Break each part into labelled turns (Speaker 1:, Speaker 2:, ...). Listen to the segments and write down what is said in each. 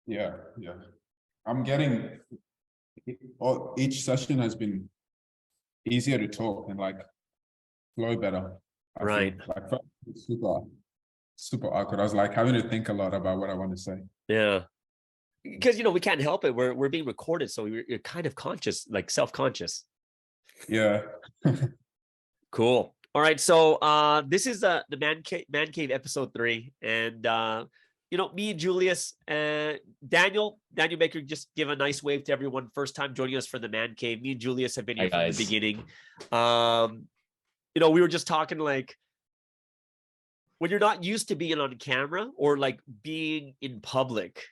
Speaker 1: Yeah, yeah. I'm getting each session has been easier to talk and like flow better. I feel
Speaker 2: Right.
Speaker 1: like first it's super awkward. I was like having to think a lot about what I want to say.
Speaker 2: Yeah. Because we can't help it. We're being recorded, so you're kind of conscious, like self-conscious.
Speaker 1: Yeah.
Speaker 2: Cool. All right. So this is the Man Cave episode 3. And me and Julius and Daniel Baker, just give a nice wave to everyone. First time joining us for the Man Cave. Me and Julius have been
Speaker 3: Hi
Speaker 2: here from the
Speaker 3: guys.
Speaker 2: beginning. We were just talking like when you're not used to being on camera or like being in public,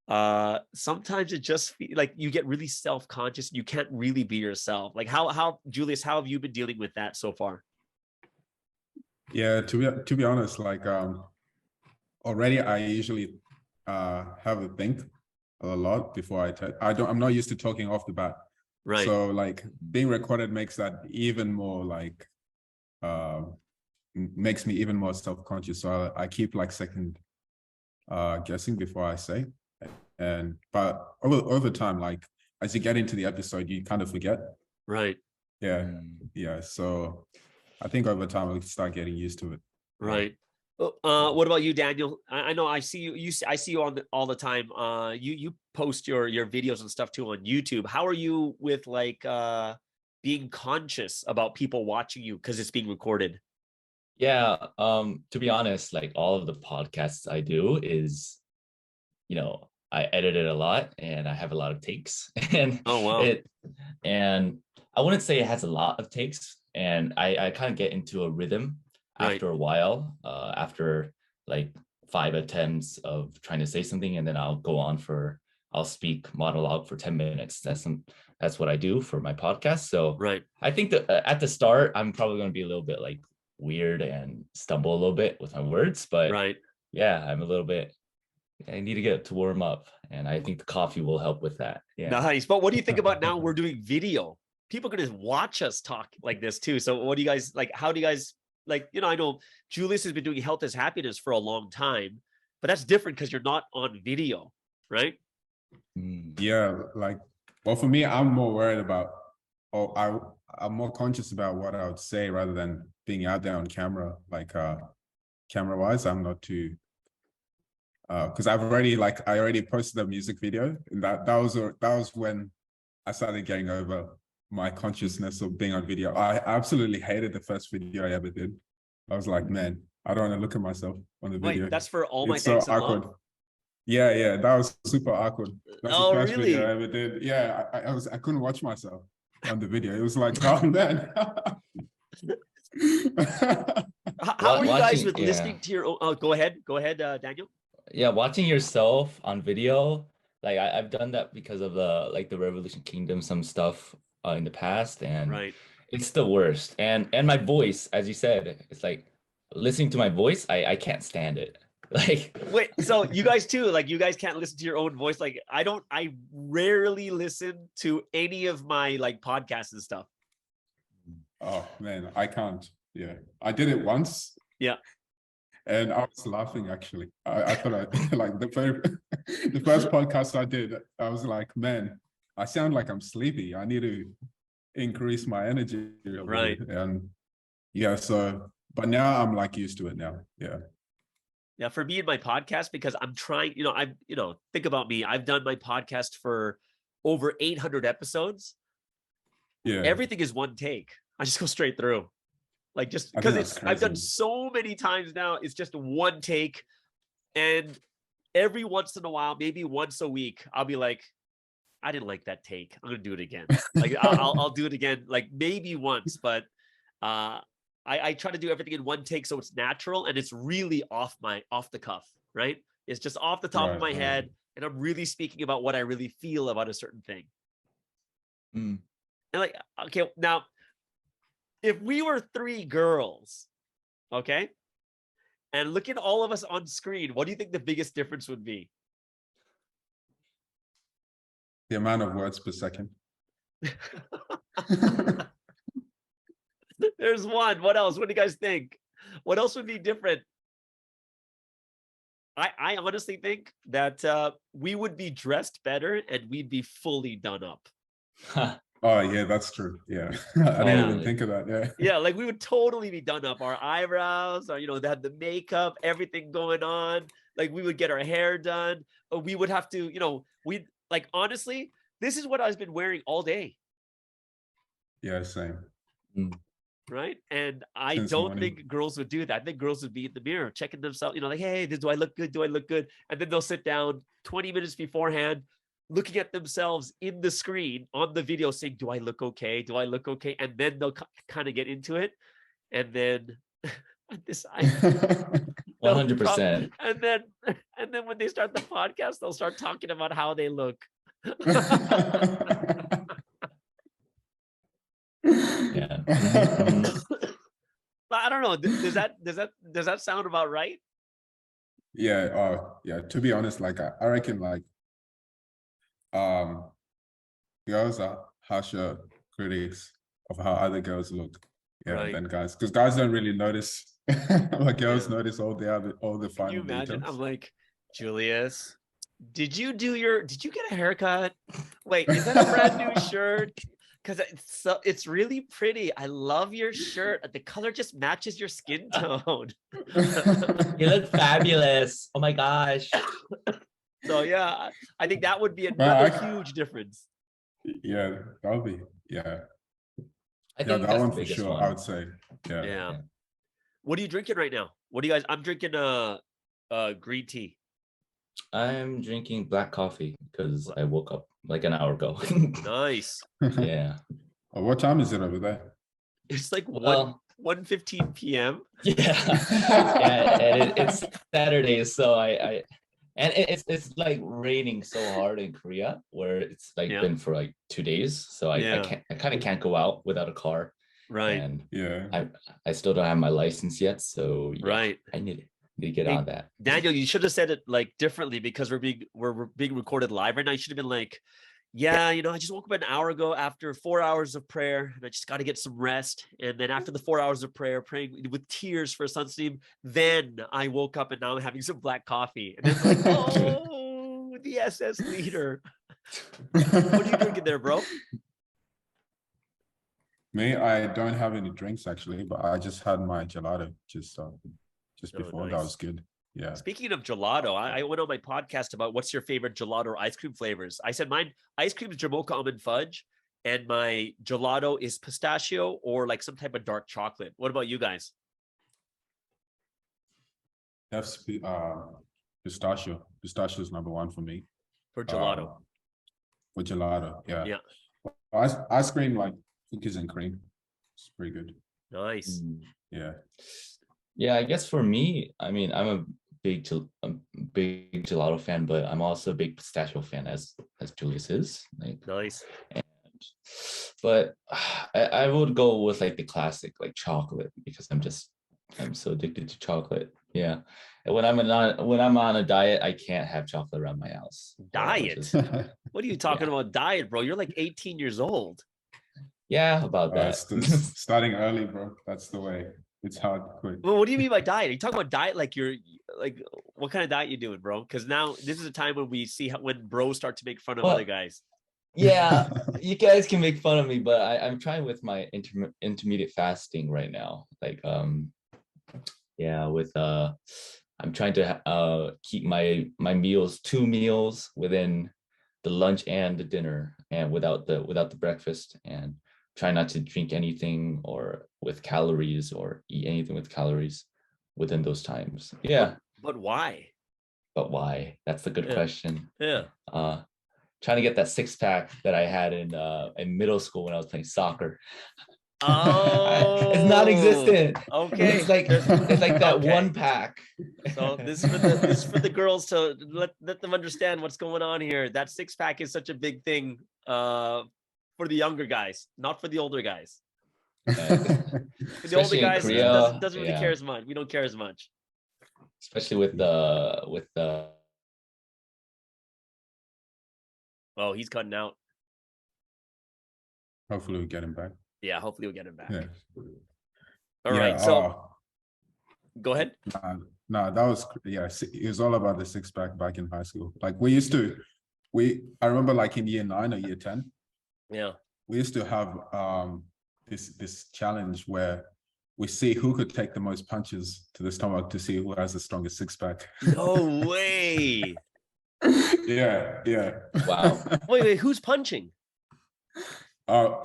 Speaker 2: sometimes it just like you get really self-conscious. You can't really be yourself. Like how Julius, how have you been dealing with that so far?
Speaker 1: Yeah, to be honest, like already I usually have a think a lot before I'm not used to talking off the bat.
Speaker 2: Right.
Speaker 1: So like being recorded makes that even more like makes me even more self-conscious. So I keep like second guessing before I say. But over time, like as you get into the episode, you kind of forget.
Speaker 2: Right.
Speaker 1: Yeah. Yeah. So I think over time I'll start getting used to it.
Speaker 2: Right. What about you, Daniel? I know I see you. I see you on all the time. You post your videos and stuff too on YouTube. How are you with like being conscious about people watching you because it's being recorded?
Speaker 3: Yeah. To be honest, like all of the podcasts I do is, I edit it a lot and I have a lot of takes. And
Speaker 2: Oh wow.
Speaker 3: and I wouldn't say it has a lot of takes. And I kind of get into a rhythm after a while, after like 5 attempts of trying to say something, and then I'll speak monologue for 10 minutes. That's what I do for my podcast. So
Speaker 2: right.
Speaker 3: I think that at the start, I'm probably going to be a little bit like weird and stumble a little bit with my words, but
Speaker 2: right.
Speaker 3: Yeah, I need to get to warm up, and I think the coffee will help with that. Yeah.
Speaker 2: Nice. But what do you think about now we're doing video? People can just watch us talk like this too. So what do you guys like? How do you guys like, I know Julius has been doing Health is Happiness for a long time, but that's different because you're not on video, right?
Speaker 1: Yeah, like, well, for me, I'm more worried about, I'm more conscious about what I would say rather than being out there on camera, like camera wise. I'm not too, because I already posted a music video, and that was when I started getting over my consciousness of being on video. I absolutely hated the first video I ever did. I was like, man, I don't want to look at myself on the video.
Speaker 2: Wait, that's for All My
Speaker 1: It's so
Speaker 2: Thanks and
Speaker 1: awkward.
Speaker 2: Love?
Speaker 1: Yeah, that was super awkward. That's the first
Speaker 2: really?
Speaker 1: video I ever did. Yeah, I couldn't watch myself on the video. It was like, oh man.
Speaker 2: How are you guys with listening to your own? Oh, go ahead, Daniel.
Speaker 3: Yeah, watching yourself on video, like I've done that because of the Revolution Kingdom, some stuff in the past, and it's the worst. And my voice, as you said, it's like listening to my voice, I can't stand it. Like,
Speaker 2: wait, so you guys too, like you guys can't listen to your own voice? Like I rarely listen to any of my like podcasts and stuff.
Speaker 1: Oh man, I can't. Yeah, I did it once.
Speaker 2: Yeah.
Speaker 1: And I was laughing actually. I thought like the first podcast I did, I was like, man, I sound like I'm sleepy. I need to increase my energy a little bit. And yeah, so but now I'm like used to it now. Yeah.
Speaker 2: Yeah, for me and my podcast, because I'm trying, think about me. I've done my podcast for over 800 episodes.
Speaker 1: Yeah.
Speaker 2: Everything is one take. I just go straight through. Like just because I've done so many times now, it's just one take. And every once in a while, maybe once a week, I'll be like, I didn't like that take. I'm gonna do it again. Like I'll do it again, like maybe once, but I try to do everything in one take so it's natural and it's really off the cuff, right? It's just off the top of my head, and I'm really speaking about what I really feel about a certain thing. And like, okay, now if we were 3 girls, okay, and look at all of us on screen, what do you think the biggest difference would be?
Speaker 1: The amount of words per second.
Speaker 2: There's one. What else? What do you guys think? What else would be different? I honestly think that we would be dressed better and we'd be fully done up.
Speaker 1: Oh yeah, that's true. Yeah. I didn't even think of that. Yeah.
Speaker 2: Yeah, like we would totally be done up. Our eyebrows, or they had the makeup, everything going on. Like we would get our hair done. Or we would have to, we'd like honestly, this is what I've been wearing all day.
Speaker 1: Yeah, same.
Speaker 2: Right. And I
Speaker 1: Since
Speaker 2: don't
Speaker 1: morning.
Speaker 2: think girls would do that. I think girls would be in the mirror checking themselves, like, hey, do I look good? Do I look good? And then they'll sit down 20 minutes beforehand, looking at themselves in the screen on the video saying, do I look okay? Do I look okay? And then they'll kind of get into it. And then this,
Speaker 3: 100%.
Speaker 2: and then when they start the podcast, they'll start talking about how they look.
Speaker 3: Yeah.
Speaker 2: I don't know. Does that sound about right?
Speaker 1: Yeah. Yeah. To be honest, like I reckon, like, girls are harsher critics of how other girls look. Yeah,
Speaker 2: Right.
Speaker 1: than guys, because guys don't really notice. But girls notice all the
Speaker 2: Can you
Speaker 1: final
Speaker 2: imagine?
Speaker 1: details.
Speaker 2: I'm like, Julius, did you get a haircut? Wait, is that a brand new shirt? Because it's really pretty. I love your shirt. The color just matches your skin tone.
Speaker 3: You look fabulous. Oh my gosh.
Speaker 2: So yeah, I think that would be another huge difference.
Speaker 1: Yeah, that'll be
Speaker 3: I think
Speaker 1: that one
Speaker 3: the
Speaker 1: for
Speaker 3: biggest
Speaker 1: sure.
Speaker 3: one.
Speaker 1: I would say.
Speaker 2: Yeah. What are you drinking right now? What do you guys? I'm drinking green tea.
Speaker 3: I'm drinking black coffee because I woke up like an hour ago.
Speaker 2: Nice.
Speaker 3: Yeah.
Speaker 1: What time is it over there?
Speaker 2: It's like 1:15 p.m.
Speaker 3: Yeah. Yeah, and it's Saturday, so and it's like raining so hard in Korea, where it's like been for like 2 days. So I kind of can't go out without a car.
Speaker 2: Right.
Speaker 3: And
Speaker 1: Yeah.
Speaker 3: I still don't have my license yet, so
Speaker 2: right.
Speaker 3: I need to get on that.
Speaker 2: Daniel, you should have said it like differently, because we're being recorded live right now. You should have been like, yeah, I just woke up an hour ago after 4 hours of prayer, and I just got to get some rest. And then after the 4 hours of prayer, praying with tears for Sunsteam, then I woke up and now I'm having some black coffee. And then like, oh, the SS leader. What are you drinking there, bro?
Speaker 1: Me, I don't have any drinks actually, but I just had my gelato just before.
Speaker 2: Nice.
Speaker 1: That was good. Yeah.
Speaker 2: Speaking of gelato, I went on my podcast about what's your favorite gelato or ice cream flavors. I said mine, ice cream is Jamocha almond fudge, and my gelato is pistachio or like some type of dark chocolate. What about you guys?
Speaker 1: That's pistachio. Pistachio is number one for me.
Speaker 2: For gelato.
Speaker 1: For gelato, yeah.
Speaker 2: Yeah.
Speaker 1: Ice cream, like cookies and cream. It's pretty good.
Speaker 2: Nice.
Speaker 1: Yeah.
Speaker 3: Yeah, I guess for me, I mean, I'm a big gelato fan, but I'm also a big pistachio fan, as Julius is. Like,
Speaker 2: nice.
Speaker 3: But I would go with like the classic, like chocolate, because I'm so addicted to chocolate. Yeah. And when I'm on a diet, I can't have chocolate around my house.
Speaker 2: Diet? What are you talking about diet, bro? You're like 18 years old.
Speaker 3: Yeah, about that.
Speaker 1: Starting early, bro. That's the way. It's hard to quit.
Speaker 2: Well, what do you mean by diet? Are you talking about diet like you're like, what kind of diet you doing, bro? Because now this is a time when we see when bros start to make fun of other guys.
Speaker 3: Yeah, you guys can make fun of me, but I'm trying with my intermediate fasting right now. Like, I'm trying to keep my meals 2 meals within the lunch and the dinner, and without the breakfast, and try not to drink anything or with calories or eat anything with calories within those times. Yeah.
Speaker 2: But why?
Speaker 3: But why? That's the good question.
Speaker 2: Yeah.
Speaker 3: Trying to get that 6-pack that I had in middle school when I was playing soccer.
Speaker 2: Oh,
Speaker 3: it's non-existent.
Speaker 2: Okay.
Speaker 3: It's like that 1-pack.
Speaker 2: So this is for the girls to let them understand what's going on here. That 6-pack is such a big thing for the younger guys, not for the older guys. For the older guys, Korea, doesn't really care as much. We don't care as much.
Speaker 3: Especially with the
Speaker 2: Oh, he's cutting out.
Speaker 1: Hopefully we get him back.
Speaker 2: Yeah, hopefully we'll get him back.
Speaker 1: Yeah.
Speaker 2: All right. So go ahead.
Speaker 1: No, that was, yeah, it was all about the six pack back in high school. Like I remember like in year 9 or year 10,
Speaker 2: Yeah.
Speaker 1: we used to have this challenge where we see who could take the most punches to the stomach to see who has the strongest six pack.
Speaker 2: No way.
Speaker 1: Yeah.
Speaker 3: Wow.
Speaker 2: Wait, who's punching?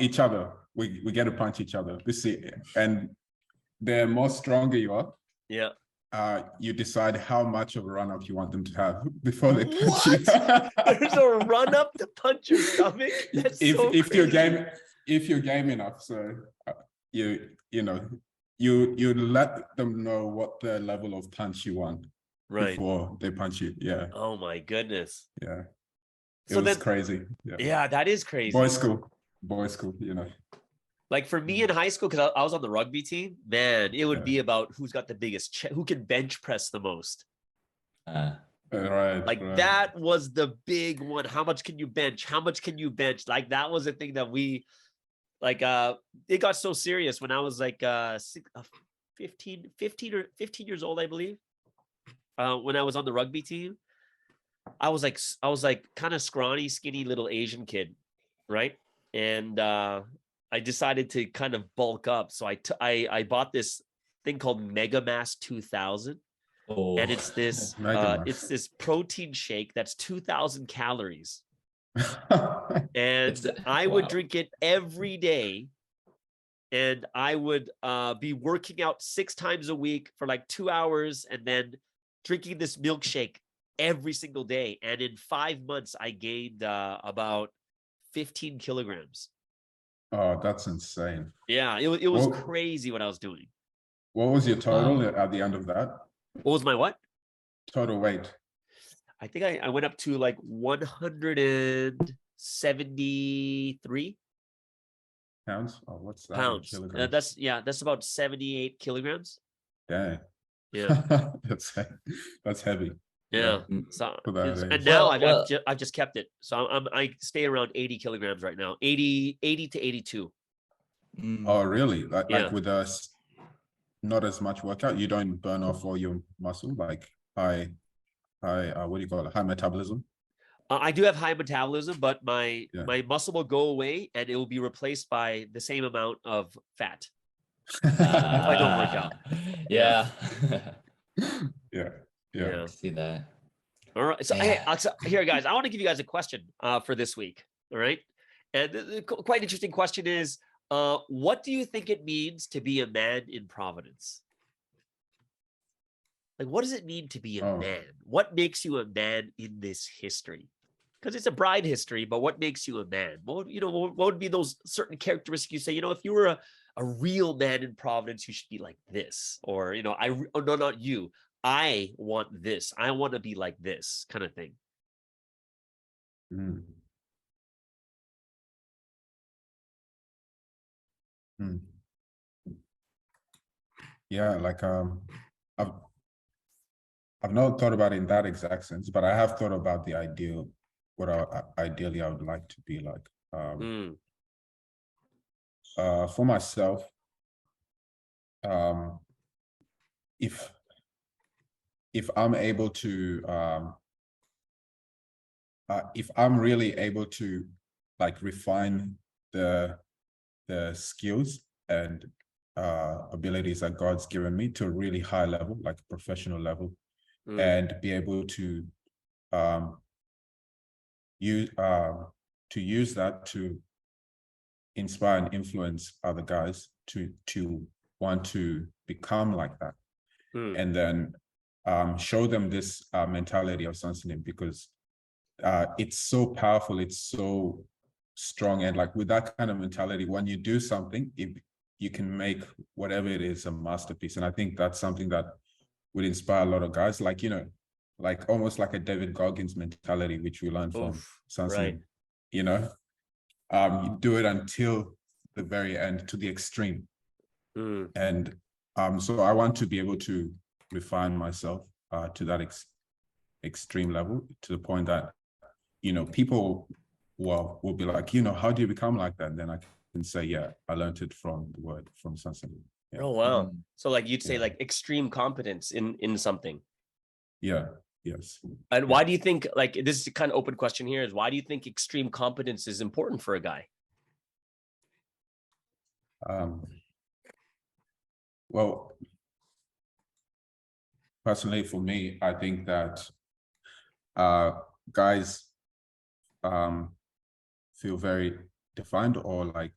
Speaker 1: Each other. We get to punch each other. We see, and the more stronger you are,
Speaker 2: Yeah.
Speaker 1: you decide how much of a run up you want them to have before they punch you.
Speaker 2: There's a run up to punch your stomach. That's
Speaker 1: if
Speaker 2: so
Speaker 1: if
Speaker 2: crazy.
Speaker 1: you're game enough, so you let them know what the level of punch you want before they punch you. Yeah.
Speaker 2: Oh my goodness.
Speaker 1: Yeah. It
Speaker 2: So
Speaker 1: was
Speaker 2: then,
Speaker 1: crazy.
Speaker 2: yeah, that is crazy.
Speaker 1: Boys school,
Speaker 2: Like for me in high school, because I was on the rugby team, man, it would be about who's got the biggest, who can bench press the most.
Speaker 1: Right.
Speaker 2: That was the big one. How much can you bench? How much can you bench? Like that was the thing that we, like, it got so serious when I was like 15 years old, I believe. When I was on the rugby team, I was like kind of scrawny, skinny little Asian kid, right? And I decided to kind of bulk up. So I bought this thing called Mega Mass 2000.
Speaker 3: Oh.
Speaker 2: And it's this protein shake that's 2,000 calories. And I would drink it every day. And I would be working out 6 times a week for like 2 hours and then drinking this milkshake every single day. And in 5 months, I gained about 15 kilograms.
Speaker 1: Oh, that's insane.
Speaker 2: Yeah, it was crazy what I was doing.
Speaker 1: What was your total at the end of that?
Speaker 2: What was my what?
Speaker 1: Total weight.
Speaker 2: I think I went up to like 173
Speaker 1: pounds. Oh, what's that?
Speaker 2: Pounds. That's about 78 kilograms.
Speaker 1: Dang.
Speaker 2: Yeah.
Speaker 1: that's heavy.
Speaker 2: Yeah. So, and now I've just kept it. So I stay around 80 kilograms right now. 80 to 82.
Speaker 1: Oh, really? Like with us, not as much workout. You don't burn off all your muscle, like high what do you call it? High metabolism.
Speaker 2: I do have high metabolism, but my muscle will go away and it will be replaced by the same amount of fat. If I don't work out.
Speaker 3: Yeah.
Speaker 1: Yeah.
Speaker 3: I see that.
Speaker 2: All right. So, here, guys, I want to give you guys a question for this week. All right. And the quite interesting question is, what do you think it means to be a man in Providence? Like, what does it mean to be a man? What makes you a man in this history? Because it's a bride history, but what makes you a man? What would be those certain characteristics you say, if you were a real man in Providence, you should be like this, or, no, not you. I want this. I want to be like this kind of thing.
Speaker 1: Yeah, like I've not thought about it in that exact sense, but I have thought about the ideal, what ideally I would like to be like. For myself, if I'm able to, if I'm really able to like refine the skills and abilities that God's given me to a really high level, like a professional level, and be able to use that to inspire and influence other guys to want to become like that, and then show them this mentality of Sansalim, because it's so powerful, it's so strong, and like with that kind of mentality, when you do something, you can make whatever it is a masterpiece. And I think that's something that would inspire a lot of guys, like like almost like a David Goggins mentality, which we learned from Sansalim. You do it until the very end, to the extreme. And so I want to be able to refine myself to that extreme level, to the point that people will be like, how do you become like that? And then I can say, yeah, I learned it from the word from Sansalim. Yeah.
Speaker 2: Oh wow. So like you'd say
Speaker 1: Yeah.
Speaker 2: like extreme competence in something.
Speaker 1: Yeah. Yes.
Speaker 2: And why do you think, like, this is a kind of open question here, is why do you think extreme competence is important for a guy?
Speaker 1: Well, personally for me, I think that guys feel very defined or like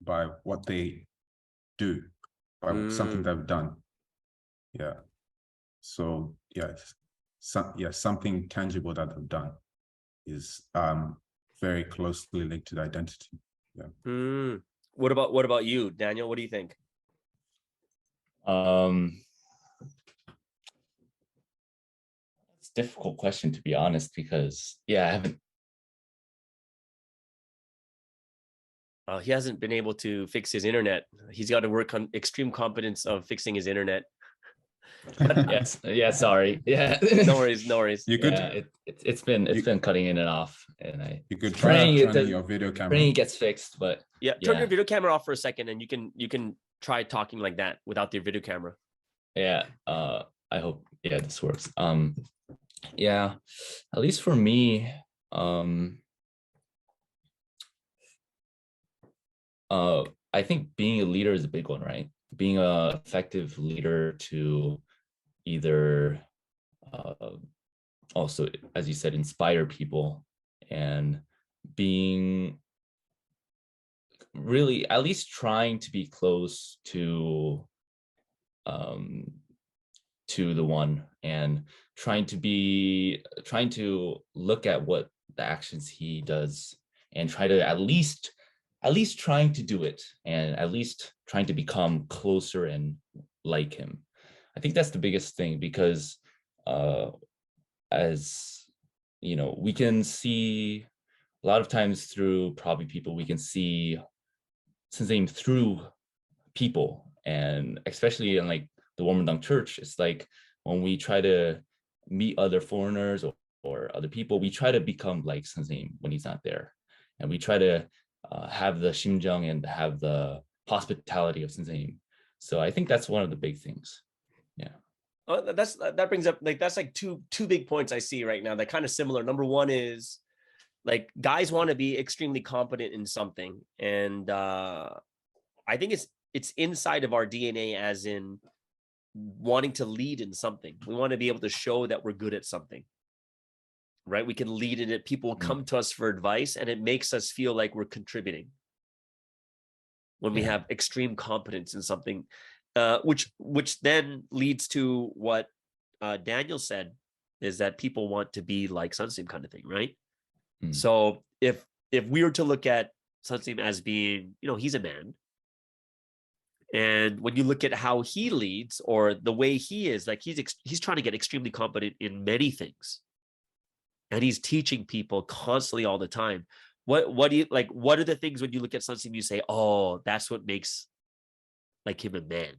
Speaker 1: by what they do, by something they've done. Yeah. So yes, something tangible that they've done is very closely linked to the identity. Yeah.
Speaker 2: What about you, Daniel? What do you think?
Speaker 3: It's a difficult question, to be honest, because I haven't.
Speaker 2: He hasn't been able to fix his internet. He's got to work on extreme competence of fixing his internet.
Speaker 3: Yes. Yeah. Sorry. Yeah.
Speaker 2: No worries. No worries.
Speaker 3: You could. Yeah, it's been cutting in and off, and
Speaker 1: you could try turning your video camera.
Speaker 3: Praying it gets fixed, but
Speaker 2: turn your video camera off for a second, and you can try talking like that without your video camera.
Speaker 3: Yeah. I hope this works. Yeah. At least for me, I think being a leader is a big one, right? Being an effective leader to either also, as you said, inspire people, and being really at least trying to be close to the one, and trying to look at what the actions he does, and try to at least trying to do it, and at least trying to become closer and like him. I think that's the biggest thing, because as you know, we can see a lot of times through Provi people, we can see Sensei through people, and especially in like the Warmerdang Church, it's like when we try to meet other foreigners or other people, we try to become like Sensei when he's not there, and we try to have the 심정 and have the hospitality of Sensei. So I think that's one of the big things. Yeah.
Speaker 2: Oh, that brings up, like, that's like two big points I see right now that kind of similar. Number one is like guys want to be extremely competent in something, and I think it's inside of our DNA, as in wanting to lead in something. We want to be able to show that we're good at something, right? We can lead in it. People will come to us for advice, and it makes us feel like we're contributing when we have extreme competence in something, which then leads to what Daniel said, is that people want to be like Sunsim kind of thing, right? So if we were to look at Sunsim as being, he's a man, and when you look at how he leads or the way he is, like he's trying to get extremely competent in many things, and he's teaching people constantly all the time. What do you like? What are the things when you look at Sunsim you say, oh, that's what makes like him a man?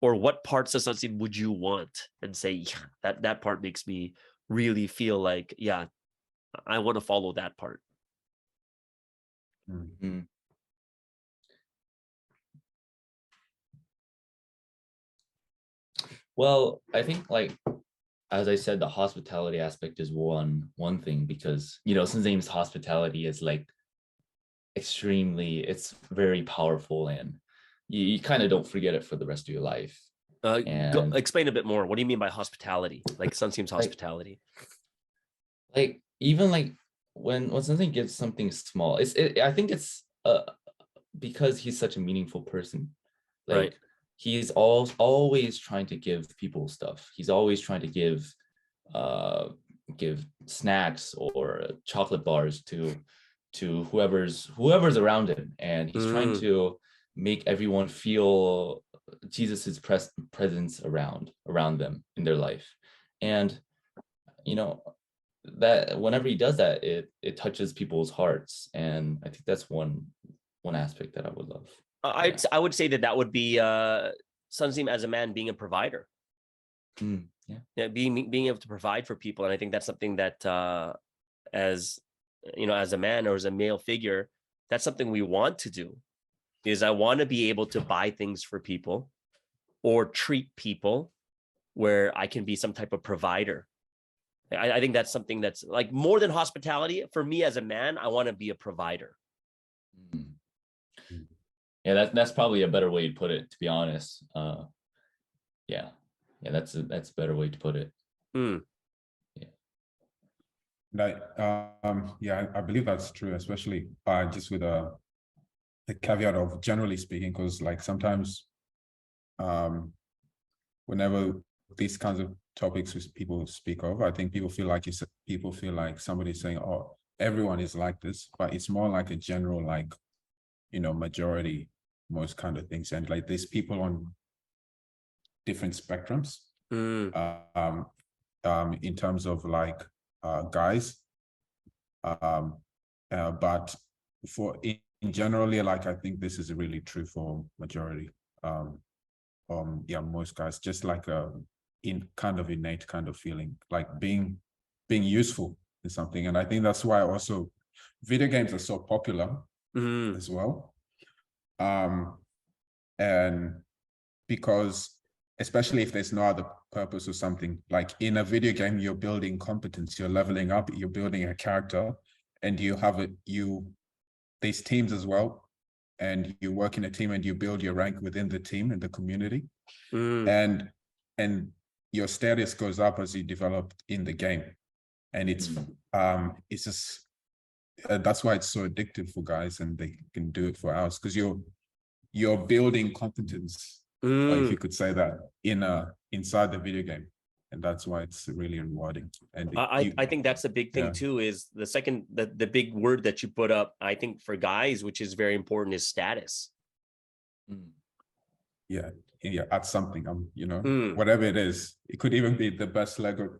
Speaker 2: Or what parts of Sunsim would you want and say, that part makes me really feel like, I want to follow that part?
Speaker 3: Well, I think, like, as I said, the hospitality aspect is one thing, because Sunzaim's hospitality is like it's very powerful, and you kind of don't forget it for the rest of your life.
Speaker 2: Explain a bit more. What do you mean by hospitality? Like Sunsim's hospitality?
Speaker 3: Like even like when something gives something small, I think it's because he's such a meaningful person. Like,
Speaker 2: right.
Speaker 3: He's always trying to give people stuff. He's always trying to give snacks or chocolate bars to whoever's around him, and he's trying to make everyone feel Jesus's presence around them in their life. And that whenever he does that, it touches people's hearts, and I think that's one aspect that I would love.
Speaker 2: I would say that would be Sunsim as a man being a provider. Being able to provide for people, and I think that's something that as a man or as a male figure, that's something we want to do, is I want to be able to buy things for people or treat people where I can be some type of provider. I think that's something that's like more than hospitality. For me as a man, I want to be a provider.
Speaker 3: Yeah, that's probably a better way to put it, to be honest. Yeah, that's a better way to put it.
Speaker 1: Yeah, I believe that's true, especially just with the caveat of generally speaking, because like sometimes whenever these kinds of topics people speak of, I think people feel like somebody's saying, oh, everyone is like this, but it's more like a general, like, majority, most kind of things. And like there's people on different spectrums in terms of like guys, but in generally, like I think this is really true for majority. Most guys, just like in kind of innate kind of feeling, like being useful in something. And I think that's why also video games are so popular as well. And because especially if there's no other purpose or something, like in a video game, you're building competence, you're leveling up, you're building a character, and you have there's teams as well, and you work in a team and you build your rank within the team and the community, and your status goes up as you develop in the game. And it's just that's why it's so addictive for guys, and they can do it for hours, because you're building competence, if you could say that, inside the video game. And that's why it's really rewarding. And
Speaker 2: I think that's a big thing too, is the big word that you put up, I think for guys, which is very important, is status.
Speaker 1: Yeah, at something, whatever it is. It could even be the best Lego.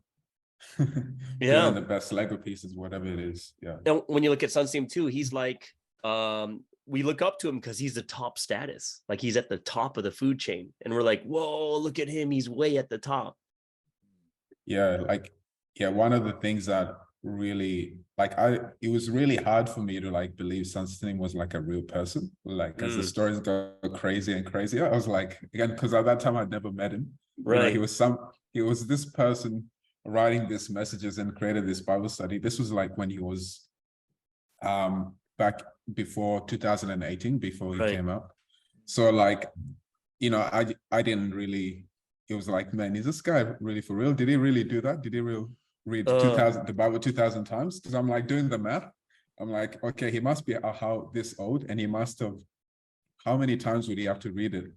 Speaker 1: The best Lego pieces, whatever it is. Yeah.
Speaker 2: And when you look at Sunsim too, he's like, we look up to him because he's the top status. Like he's at the top of the food chain. And we're like, whoa, look at him. He's way at the top.
Speaker 1: One of the things that really, it was really hard for me to like believe Sunsim was like a real person. Like as the stories go crazy and crazier, I was like, again, because at that time I'd never met him.
Speaker 2: Right.
Speaker 1: He was this person writing these messages and created this Bible study. This was like when he was back before 2018, before he came up. So like, I didn't really, it was like, man, is this guy really for real? Did he really do that? Did he really read the Bible 2,000 times? Because I'm like doing the math. I'm like, okay, he must be how this old, and he must have, how many times would he have to read it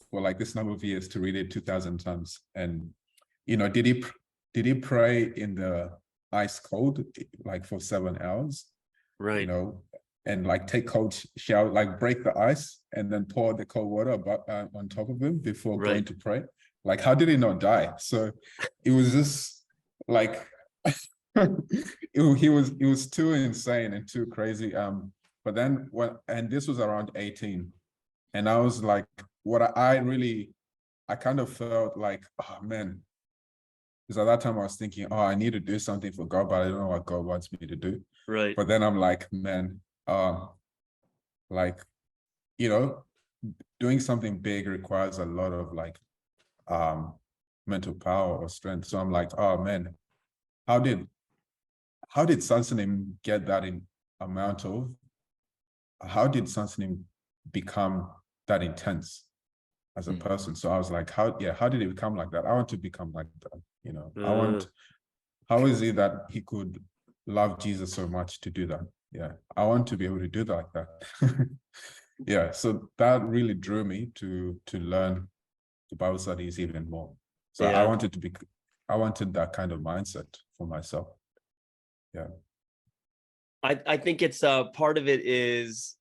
Speaker 1: for like this number of years to read it 2,000 times? And did he pray in the ice cold, like for 7 hours?
Speaker 2: Right.
Speaker 1: And like take cold shower, like break the ice and then pour the cold water on top of him before going to pray. Like, how did he not die? So it was just like, he was too insane and too crazy. But then and this was around 18. And I was like, I kind of felt like, oh man, because at that time I was thinking, oh, I need to do something for God, but I don't know what God wants me to do.
Speaker 2: Right.
Speaker 1: But then I'm like, man, doing something big requires a lot of like mental power or strength. So I'm like, oh man, how did Sunsim get that in amount of? How did Sunsim become that intense as a person? So I was like, how did he become like that? I want to become like that. How is it that he could love Jesus so much to do that? Yeah, I want to be able to do that like that. So that really drew me to learn the Bible studies even more. So I wanted that kind of mindset for myself. Yeah.
Speaker 2: I think it's part of it is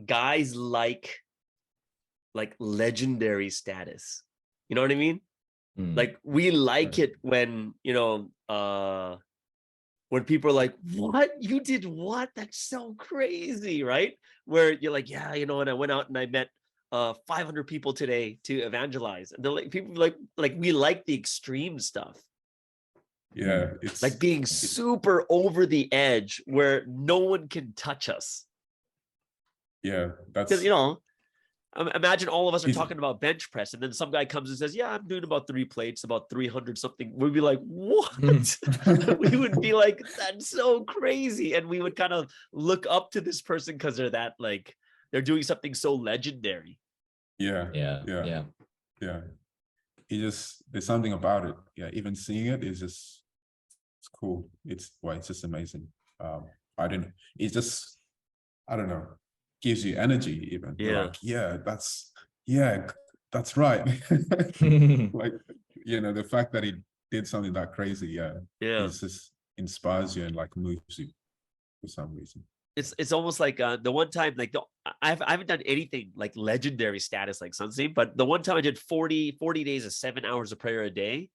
Speaker 2: guys like legendary status. You know what I mean? Like we like it when, when people are like, what? You did what? That's so crazy, right? Where you're like, yeah, and I went out and I met 500 people today to evangelize. And they're like, people like we like the extreme stuff.
Speaker 1: Yeah, it's
Speaker 2: like being super over the edge where no one can touch us.
Speaker 1: Yeah,
Speaker 2: Because,
Speaker 1: that's
Speaker 2: imagine all of us are
Speaker 1: Easy.
Speaker 2: talking about bench press, and then some guy comes and says, yeah, I'm doing about 3 plates, about 300 something. We'd be like, what? We would be like, that's so crazy. And we would kind of look up to this person because they're that, like, they're doing something so legendary.
Speaker 1: yeah,
Speaker 3: Yeah.
Speaker 1: yeah,
Speaker 3: Yeah.
Speaker 1: yeah. There's something about it. Yeah, even seeing it is just, it's cool. It's just amazing. I don't know. It's just, I don't know, gives you energy even. You're
Speaker 2: Yeah.
Speaker 1: like, yeah, that's right. Like, the fact that he did something that crazy,
Speaker 2: Yeah.
Speaker 1: it just inspires you and like moves you for some reason.
Speaker 2: It's almost like the one time, like I haven't done anything like legendary status like Sunstein, but the one time I did 40 days of 7 hours of prayer a day.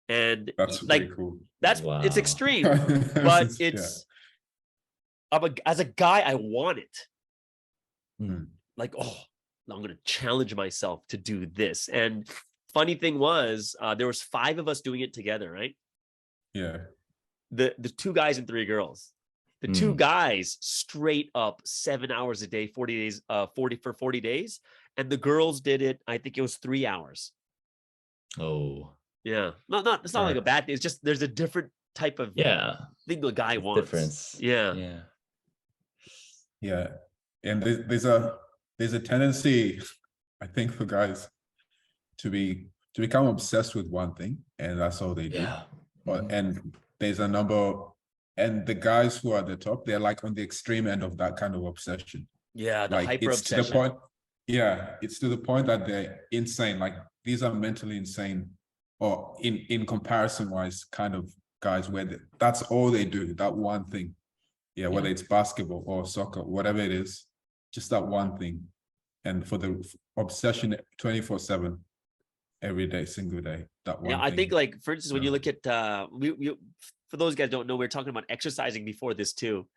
Speaker 2: And
Speaker 1: That's
Speaker 2: like,
Speaker 1: pretty cool.
Speaker 2: it's
Speaker 3: Wow.
Speaker 2: extreme, but it's,
Speaker 1: yeah.
Speaker 2: as a guy, I want it.
Speaker 3: Mm.
Speaker 2: Like, oh, I'm going to challenge myself to do this. And funny thing was, there was 5 of us doing it together, right?
Speaker 1: Yeah.
Speaker 2: The 2 guys and 3 girls. The 2 guys straight up 7 hours a day, 40 days, 40 days. And the girls did it, I think it was 3 hours.
Speaker 3: Oh.
Speaker 2: Yeah. It's not like a bad thing. It's just, there's a different type of thing the guy wants.
Speaker 3: Difference.
Speaker 2: Yeah.
Speaker 3: Yeah.
Speaker 1: Yeah. And there's a tendency, I think, for guys to become obsessed with one thing, and that's all they do.
Speaker 3: Yeah.
Speaker 1: And there's a number, and the guys who are at the top, they're like on the extreme end of that kind of obsession.
Speaker 2: Yeah, the
Speaker 1: like
Speaker 2: hyper
Speaker 1: it's
Speaker 2: obsession.
Speaker 1: to the point, it's to the point that they're insane. Like, these are mentally insane, or in comparison wise, kind of guys where that's all they do, that one thing. Yeah, whether it's basketball or soccer, whatever it is, just that one thing. And for the obsession 24/7, every day, single day, that one
Speaker 2: I
Speaker 1: thing.
Speaker 2: think, like, for instance, when you look at we for those guys don't know, we were talking about exercising before this too.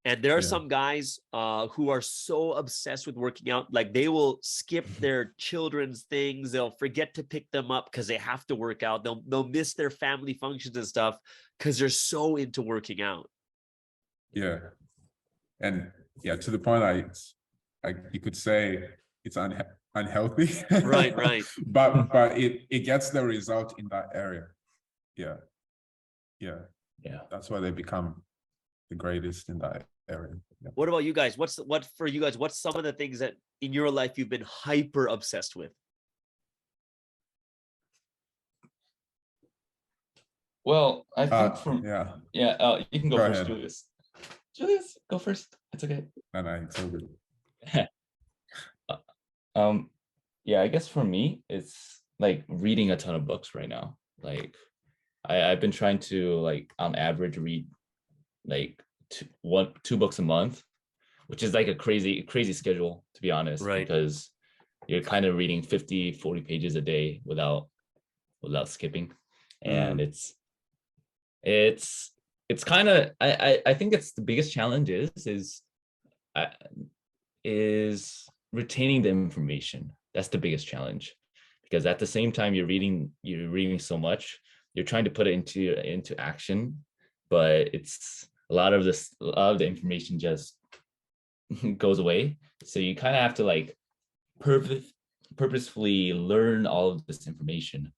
Speaker 2: And there are some guys who are so obsessed with working out, like they will skip their children's things. They'll forget to pick them up because they have to work out. They'll miss their family functions and stuff because they're so into working out.
Speaker 1: Yeah. And to the point, you could say it's unhealthy.
Speaker 2: Right.
Speaker 1: but it gets the result in that area. Yeah. That's why they become the greatest in that area. Yeah.
Speaker 2: What about you guys? What's some of the things that in your life you've been hyper obsessed with?
Speaker 3: Well, I think you can go first,
Speaker 1: ahead.
Speaker 3: Julius, go first. It's okay.
Speaker 1: No, it's all good.
Speaker 3: I guess for me, it's like reading a ton of books right now. Like I've been trying to, like, on average read like 2 books a month, which is like a crazy schedule, to be honest,
Speaker 2: right?
Speaker 3: Because you're kind of reading 40 pages a day without skipping. And it's kind of, I think it's the biggest challenge is retaining the information. That's the biggest challenge, because at the same time you're reading so much, you're trying to put it into action, but it's a lot of the information just goes away. So you kind of have to, like, purposefully learn all of this information.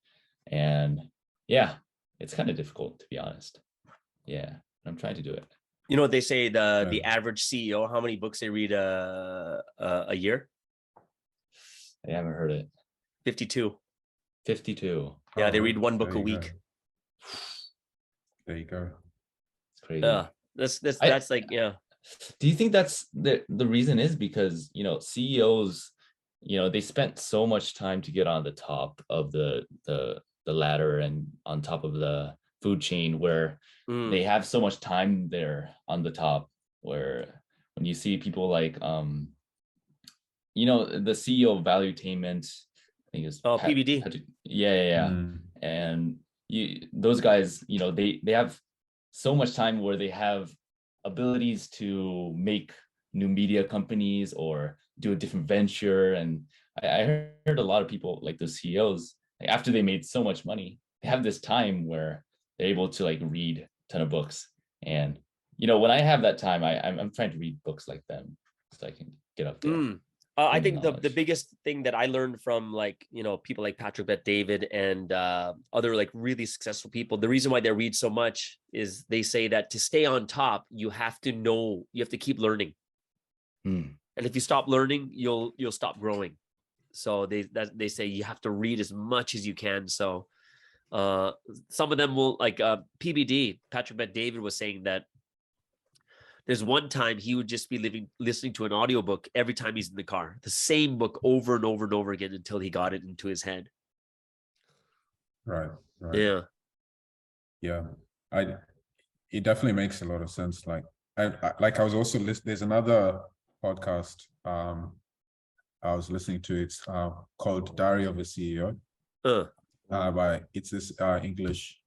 Speaker 3: And it's kind of difficult, to be honest. I'm trying to do it.
Speaker 2: You know what they say, the average CEO, how many books they read a year?
Speaker 3: I haven't heard it.
Speaker 2: 52.
Speaker 3: 52.
Speaker 2: Yeah, they read 1 book a week.
Speaker 1: There you go.
Speaker 3: It's crazy.
Speaker 2: That's like, yeah.
Speaker 3: Do you think that's the reason is because, CEOs, they spent so much time to get on the top of the ladder and on top of the food chain, where they have so much time there on the top, where when you see people like the CEO of Valuetainment, I think it's
Speaker 2: PBD.
Speaker 3: And those guys, they have so much time where they have abilities to make new media companies or do a different venture. And I heard a lot of people, like the CEOs, like, after they made so much money, they have this time where they're able to, like, read a ton of books. And when I have that time, I'm trying to read books like them, so I can get up there.
Speaker 2: I
Speaker 3: gain
Speaker 2: think the
Speaker 3: knowledge.
Speaker 2: biggest thing that I learned from, like, you know, people like Patrick Bet David and other like really successful people, the reason why they read so much is they say that to stay on top, you have to keep learning. And if you stop learning, you'll stop growing. So they say you have to read as much as you can. So some of them will, like PBD, Patrick Bet David, was saying that there's one time he would just be listening to an audiobook every time he's in the car, the same book over and over and over again until he got it into his head.
Speaker 1: Right.
Speaker 2: Yeah.
Speaker 1: It definitely makes a lot of sense. Like I was also listening, there's another podcast I was listening to. It's called Diary of a CEO. It's this English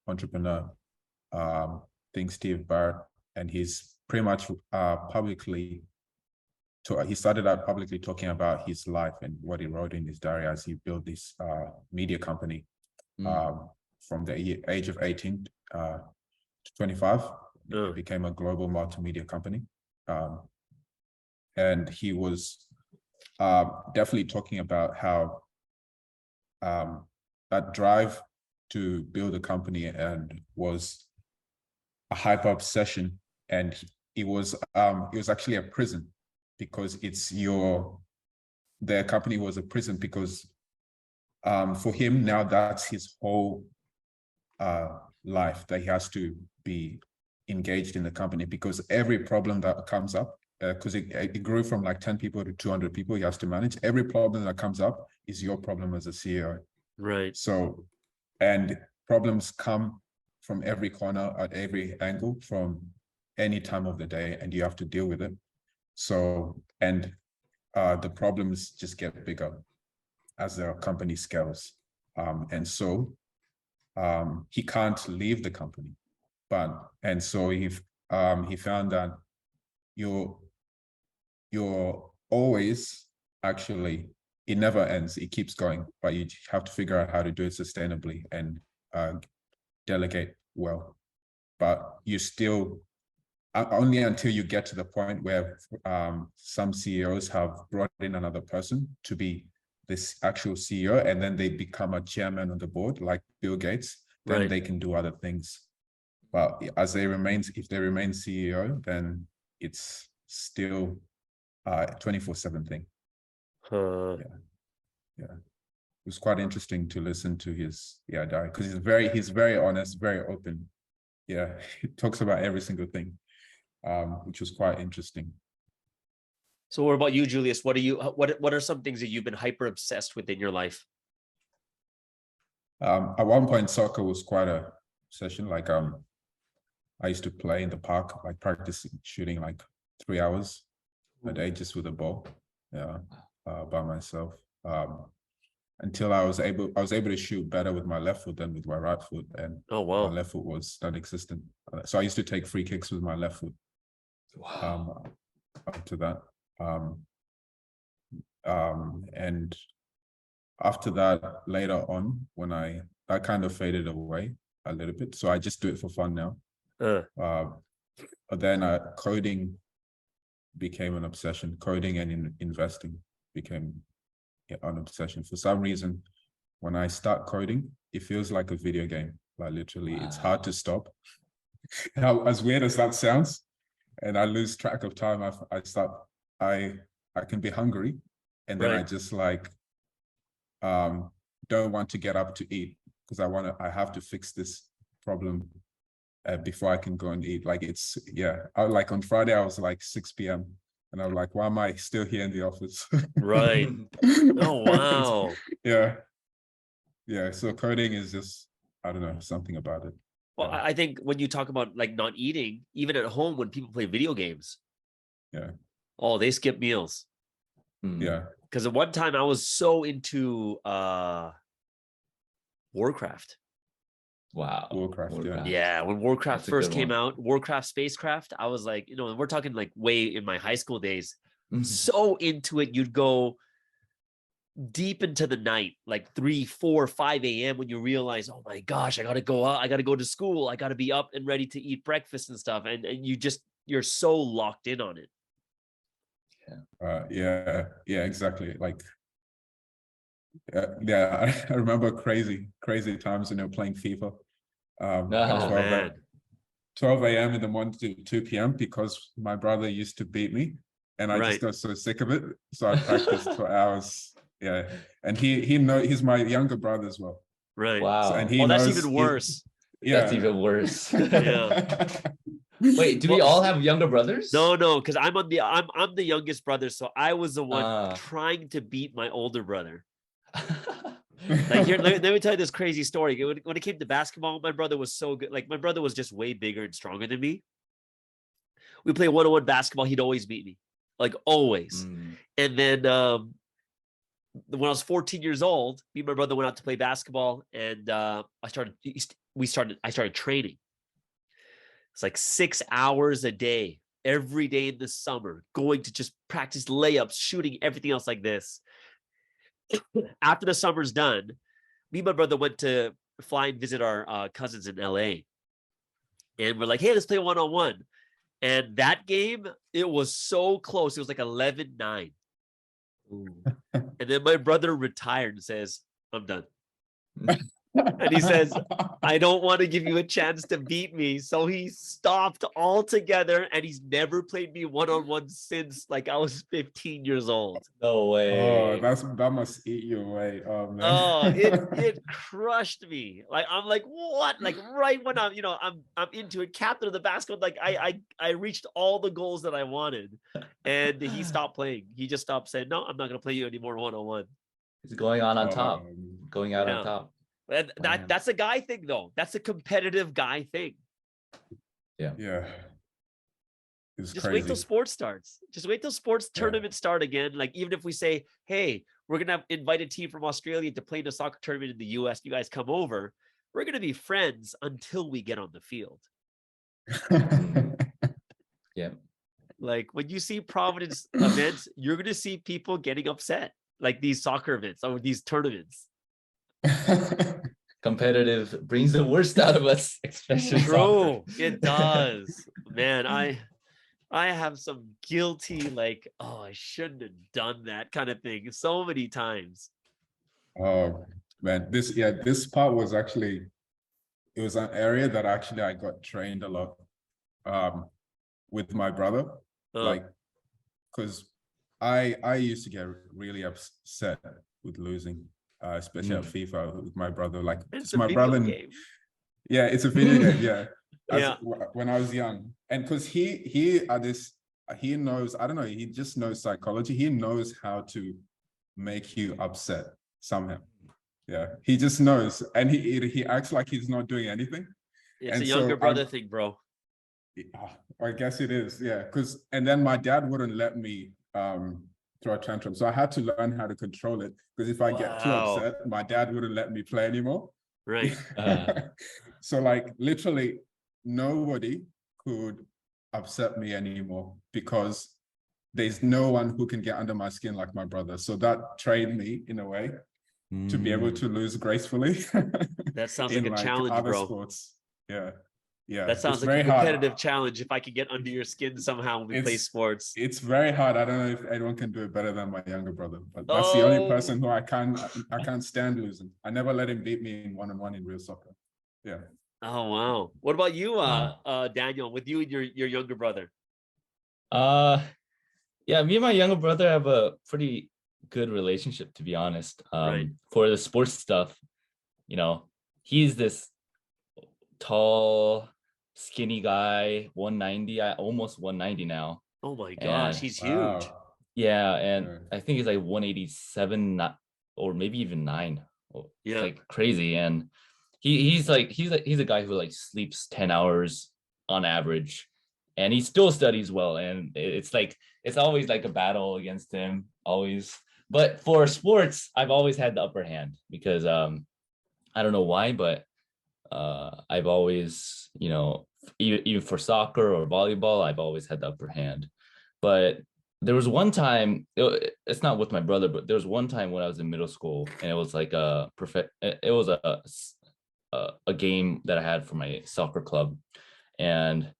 Speaker 1: entrepreneur, think Steve Barrett, and he's pretty much he started out publicly talking about his life and what he wrote in his diary as he built this media company from the age of 18 to 25. It became a global multimedia company. And he was definitely talking about how that drive to build a company and was a hyper obsession, and it was actually a prison, because their company was a prison, because for him now that's his whole life, that he has to be engaged in the company, because every problem that comes up, because it grew from like 10 people to 200 people he has to manage, every problem that comes up is your problem as a CEO.
Speaker 2: Right.
Speaker 1: So, and problems come from every corner, at every angle, from any time of the day, and you have to deal with it. So, and the problems just get bigger as the company scales. And so he can't leave the company. And so he found that you're always, actually, it never ends, it keeps going, but you have to figure out how to do it sustainably and delegate well. But you still, only until you get to the point where some CEOs have brought in another person to be this actual CEO, and then they become a chairman on the board, like Bill Gates, then they can do other things. But if they remain CEO, then it's still 24/7 thing. Yeah. It was quite interesting to listen to his diary, because he's very honest, very open. Yeah, he talks about every single thing, which was quite interesting.
Speaker 2: So what about you, Julius? What are some things that you've been hyper obsessed with in your life?
Speaker 1: At one point, soccer was quite a session. Like I used to play in the park, like practicing shooting like 3 hours a day just with a ball, by myself. Until I was able to shoot better with my left foot than with my right foot, and my left foot was non-existent. So I used to take free kicks with my left foot. Up to that, and after that, later on, when that kind of faded away a little bit. So I just do it for fun now. But then coding became an obsession. Coding and investing became an obsession. For some reason, when I start coding, it feels like a video game. Like literally, it's hard to stop. As weird as that sounds, and I lose track of time. I can be hungry, and then I just like don't want to get up to eat, because I have to fix this problem before I can go and eat. Like like on Friday, I was like 6 p.m. and I'm like, why am I still here in the office?
Speaker 2: Right. Oh, wow.
Speaker 1: Yeah. So coding is just, I don't know, something about it.
Speaker 2: Well, I think when you talk about like not eating, even at home, when people play video games, they skip meals.
Speaker 1: Yeah.
Speaker 2: Because at one time I was so into Warcraft.
Speaker 3: Wow.
Speaker 1: Warcraft.
Speaker 2: Yeah. When Warcraft first came out, Warcraft Spacecraft, I was like, we're talking like way in my high school days, so into it. You'd go deep into the night, like 3, 4, 5 a.m. when you realize, oh my gosh, I got to go out. I got to go to school. I got to be up and ready to eat breakfast and stuff. And you're so locked in on it.
Speaker 1: Yeah, exactly. Like, yeah, I remember crazy times, playing FIFA at
Speaker 3: Oh,
Speaker 1: 12
Speaker 2: man.
Speaker 1: 12 a.m. in the morning to 2 p.m. because my brother used to beat me, and I just
Speaker 2: Right.
Speaker 1: got so sick of it. So I practiced for hours. Yeah, and he's my younger brother as well.
Speaker 2: Right.
Speaker 1: So and
Speaker 3: wow.
Speaker 1: he
Speaker 2: Oh, that's
Speaker 1: knows
Speaker 2: even worse.
Speaker 3: That's
Speaker 1: yeah.
Speaker 3: even worse.
Speaker 2: Yeah.
Speaker 3: Wait, do we
Speaker 2: Well,
Speaker 3: all have younger brothers?
Speaker 2: no, because I'm the youngest brother, so I was the one
Speaker 3: Uh,
Speaker 2: trying to beat my older brother. Like here, let me tell you this crazy story. When it came to basketball, my brother was so good. Like my brother was just way bigger and stronger than me. We play one-on-one basketball. He'd always beat me, like always.
Speaker 3: mm,
Speaker 2: And then when I was 14 years old, me and my brother went out to play basketball, and I started training. It's like 6 hours a day, every day in the summer, going to just practice layups, shooting, everything else like this. After the summer's done, me and my brother went to fly and visit our cousins in LA. And we're like, hey, let's play one-on-one. And that game, it was so close. It was like 11-9. And then my brother retired and says, I'm done. And he says, I don't want to give you a chance to beat me. So he stopped altogether, and he's never played me one-on-one since like I was 15 years old.
Speaker 3: no way.
Speaker 1: Oh, that must eat you away. Oh man.
Speaker 2: Oh, it crushed me. Like I'm like, what? Like right when I'm into it, captain of the basketball. Like I reached all the goals that I wanted, and he stopped playing. He just stopped saying, no, I'm not gonna play you anymore one-on-one.
Speaker 3: It's going on top, going out on
Speaker 2: Yeah.
Speaker 3: top.
Speaker 2: That's a guy thing though. That's a competitive guy thing.
Speaker 1: Yeah. It's
Speaker 2: Just
Speaker 1: crazy.
Speaker 2: wait till sports starts. Just wait till sports
Speaker 1: Yeah.
Speaker 2: tournaments start again. Like even if we say, hey, we're gonna invite a team from Australia to play in a soccer tournament in the US, you guys come over. We're gonna be friends until we get on the field.
Speaker 3: Yeah.
Speaker 2: Like when you see Providence events, you're gonna see people getting upset, like these soccer events or these tournaments.
Speaker 3: Competitive brings the worst out of us, especially
Speaker 2: True,
Speaker 3: soccer.
Speaker 2: it does. Man, I have some guilty, like, oh, I shouldn't have done that kind of thing so many times.
Speaker 1: Oh man, this part was actually, it was an area that actually I got trained a lot with my brother, like, because I used to get really upset with losing, especially at FIFA with my brother. Like
Speaker 2: It's
Speaker 1: it's
Speaker 2: a
Speaker 1: my
Speaker 2: video
Speaker 1: brother.
Speaker 2: game.
Speaker 1: Yeah, it's a video game. Yeah,
Speaker 2: Yeah.
Speaker 1: When I was young, and because he knows, I don't know, he just knows psychology. He knows how to make you upset somehow. Yeah, he just knows, and he acts like he's not doing anything.
Speaker 2: It's
Speaker 1: And
Speaker 2: a
Speaker 1: so
Speaker 2: younger brother thing, bro.
Speaker 1: I guess it is, yeah. And then my dad wouldn't let me throw a tantrum, so I had to learn how to control it. Because if I get too
Speaker 2: Wow.
Speaker 1: upset, my dad wouldn't let me play anymore.
Speaker 2: Right.
Speaker 1: So like literally nobody could upset me anymore because there's no one who can get under my skin like my brother. So that trained me in a way to be able to lose gracefully.
Speaker 2: That sounds
Speaker 1: in
Speaker 2: like a
Speaker 1: like
Speaker 2: challenge,
Speaker 1: other
Speaker 2: bro.
Speaker 1: sports. Yeah,
Speaker 2: That sounds
Speaker 1: it's
Speaker 2: like
Speaker 1: very
Speaker 2: a
Speaker 1: hard.
Speaker 2: competitive challenge if I could get under your skin somehow when we play sports.
Speaker 1: It's very hard. I don't know if anyone can do it better than my younger brother, but that's the only person who I can't stand losing. I never let him beat me in one-on-one in real soccer. Yeah.
Speaker 2: Oh wow. What about you, Daniel, with you and your younger brother?
Speaker 3: Yeah, me and my younger brother have a pretty good relationship, to be honest.
Speaker 2: Right.
Speaker 3: For the sports stuff, he's this tall, skinny guy, 190, almost 190 now.
Speaker 2: Oh my gosh, he's huge.
Speaker 3: Yeah, and I think he's like 187, or maybe even 9.
Speaker 2: Yeah.
Speaker 3: It's like crazy. And he's a guy who like sleeps 10 hours on average, and he still studies well. And it's always like a battle against him, always. But for sports, I've always had the upper hand because I don't know why, but I've always, even for soccer or volleyball, I've always had the upper hand. But there was one time, it's not with my brother, but there was one time when I was in middle school, and it was like it was a game that I had for my soccer club, and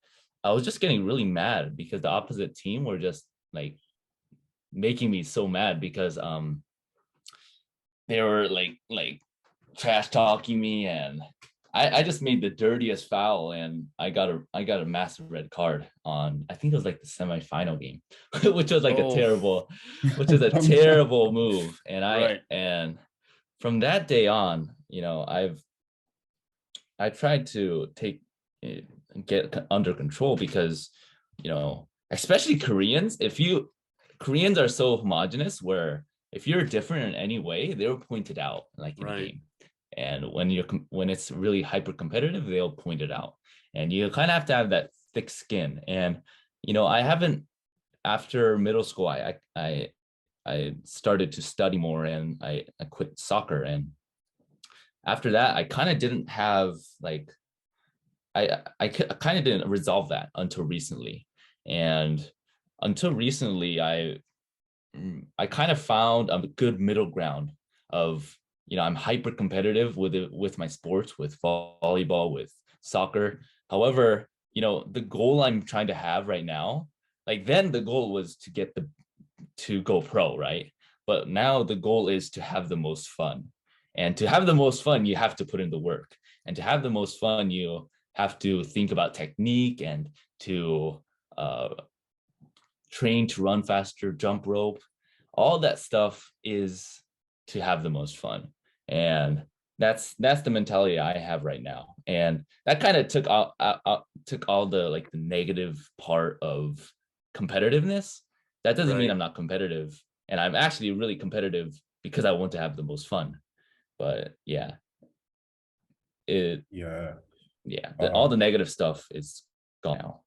Speaker 3: I was just getting really mad because the opposite team were just like making me so mad because they were like trash talking me, and I just made the dirtiest foul, and I got a massive red card on, I think it was like the semifinal game, which was like which is a terrible move. And and from that day on, I tried to get under control, because especially Koreans are so homogenous, where if you're different in any way, they're pointed out, like in a game. And when it's really hyper competitive, they'll point it out, and you kind of have to have that thick skin. And I haven't, after middle school, I started to study more, and I quit soccer. And after that, I kind of didn't have like I kind of didn't resolve that until recently. And until recently, I kind of found a good middle ground of, I'm hyper competitive with my sports, with volleyball, with soccer. However, the goal I'm trying to have right now, like then the goal was to go pro, right? But now the goal is to have the most fun. And to have the most fun, you have to put in the work. And to have the most fun, you have to think about technique, and to train to run faster, jump rope. All that stuff is to have the most fun. And that's the mentality I have right now. And that kind of took all the like the negative part of competitiveness. That doesn't mean I'm not competitive. And I'm actually really competitive because I want to have the most fun. But all the negative stuff is gone now.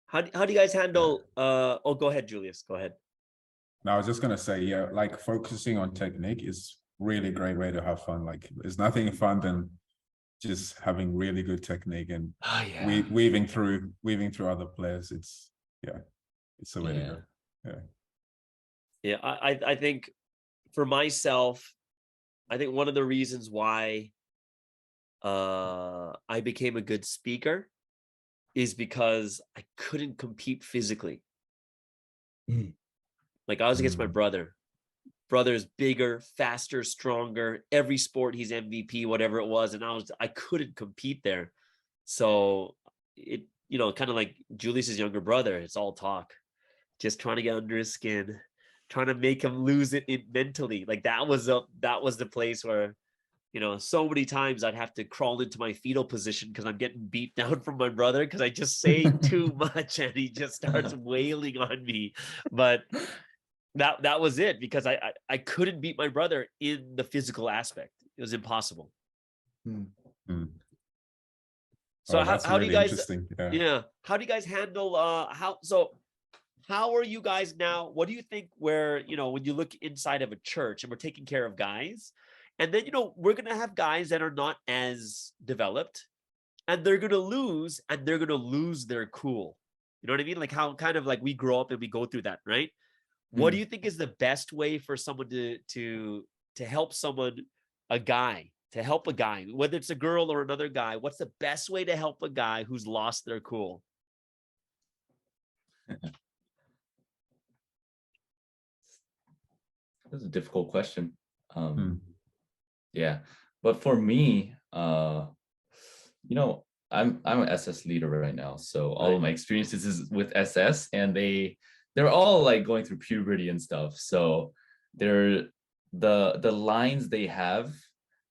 Speaker 2: How do you guys handle go ahead, Julius, go ahead.
Speaker 1: No, I was just gonna say, like focusing on technique is really great way to have fun. Like there's nothing fun than just having really good technique and weaving through other players. It's the way to go.
Speaker 2: I think for myself, I think one of the reasons why I became a good speaker is because I couldn't compete physically. Like I was against my brother. Brother's bigger, faster, stronger. Every sport he's MVP, whatever it was, and I couldn't compete there. So it, kind of like Julius's younger brother. It's all talk, just trying to get under his skin, trying to make him lose it mentally. Like that was the place where, so many times I'd have to crawl into my fetal position because I'm getting beat down from my brother because I just say too much and he just starts wailing on me. But that was it, because I couldn't beat my brother in the physical aspect. It was impossible. So how do you guys how do you guys handle how are you guys now? What do you think where, when you look inside of a church and we're taking care of guys, and then, we're going to have guys that are not as developed, and they're going to lose their cool. You know what I mean? Like how kind of like we grow up and we go through that, right? What do you think is the best way for someone to help a guy, whether it's a girl or another guy? What's the best way to help a guy who's lost their cool?
Speaker 3: That's a difficult question. But for me, I'm an SS leader right now, so all of my experiences is with SS, and they're all like going through puberty and stuff. So they're the lines they have,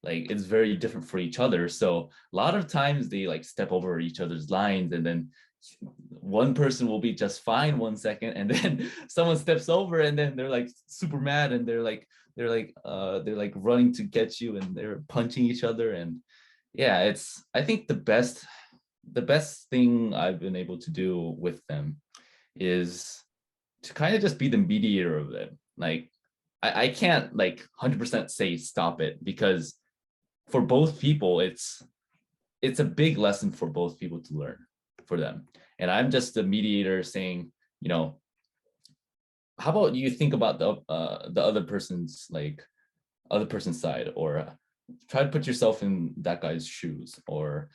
Speaker 3: like it's very different for each other. So a lot of times they like step over each other's lines, and then one person will be just fine 1 second, and then someone steps over, and then they're like super mad, and they're like running to get you, and they're punching each other. And I think the best thing I've been able to do with them is to kind of just be the mediator of it. Like I can't like 100% say stop it, because for both people it's a big lesson for both people to learn for them. And I'm just the mediator saying, how about you think about the other person's side, or try to put yourself in that guy's shoes, or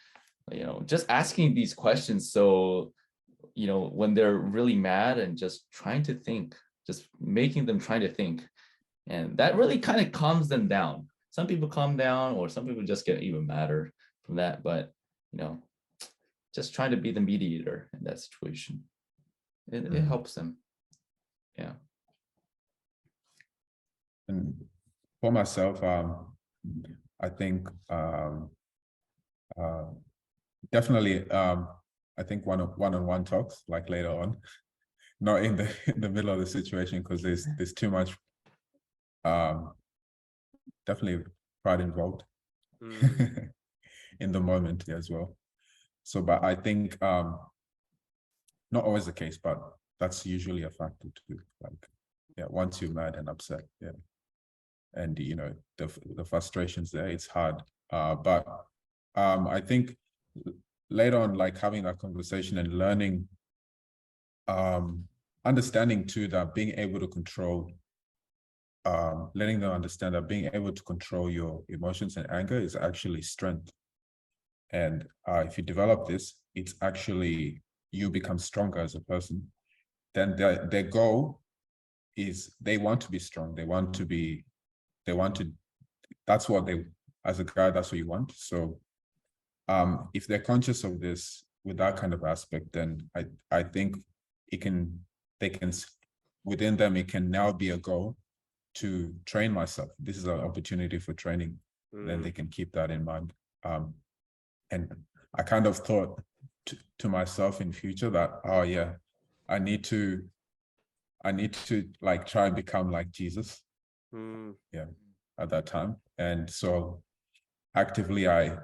Speaker 3: just asking these questions, so when they're really mad and just trying to think, just making them trying to think. And that really kind of calms them down. Some people calm down, or some people just get even madder from that. But, just trying to be the mediator in that situation. It helps them. Yeah.
Speaker 1: And for myself, I think definitely, I think one-on-one talks, like later on, not in the middle of the situation, because there's too much definitely pride involved in the moment as well. So, but I think not always the case, but that's usually a factor too. Like, yeah, once you're mad and upset, yeah, and the frustrations there, it's hard. But I think later on, like having that conversation and learning, understanding too that being able to control, letting them understand that being able to control your emotions and anger is actually strength. And if you develop this, it's actually, you become stronger as a person. Then their goal is they want to be strong. That's what they, as a guy, that's what you want. So if they're conscious of this with that kind of aspect, then I think they can, within them, it can now be a goal to train myself. This is an opportunity for training. Then they can keep that in mind. And I kind of thought to myself in future that, oh yeah, I need to like try and become like Jesus. Yeah, at that time. And so actively I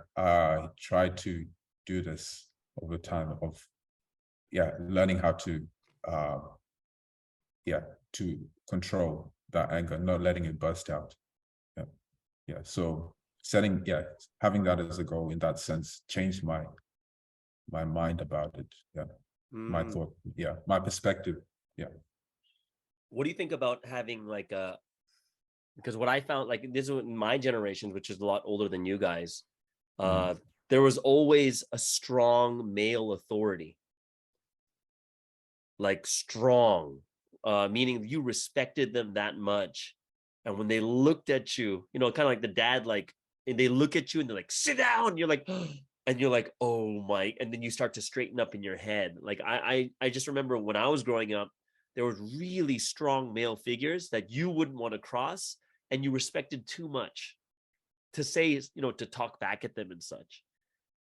Speaker 1: try to do this over time of, learning how to to control that anger, not letting it burst out. So having that as a goal in that sense changed my mind about it. My thought, my perspective.
Speaker 2: What do you think about having like because what I found, like, this is in my generation, which is a lot older than you guys, there was always a strong male authority, like strong, meaning you respected them that much. And when they looked at you, kind of like the dad, like, and they look at you and they're like, sit down. You're like, and you're like, oh my, and then you start to straighten up in your head. Like I just remember when I was growing up, there were really strong male figures that you wouldn't want to cross, and you respected too much to say, to talk back at them and such.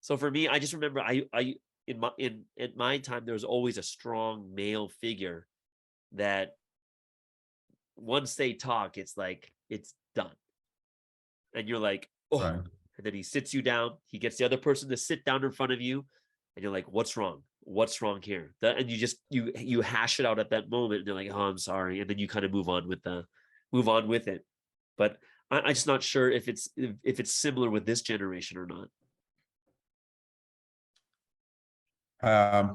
Speaker 2: So for me, I just remember in my time, there was always a strong male figure that once they talk, it's like, it's done. And you're like, oh, right. And then he sits you down. He gets the other person to sit down in front of you. And you're like, what's wrong? What's wrong here? And you just, you hash it out at that moment. And you're like, oh, I'm sorry. And then you kind of move on with it. But I'm just not sure if it's similar with this generation or not.
Speaker 1: I've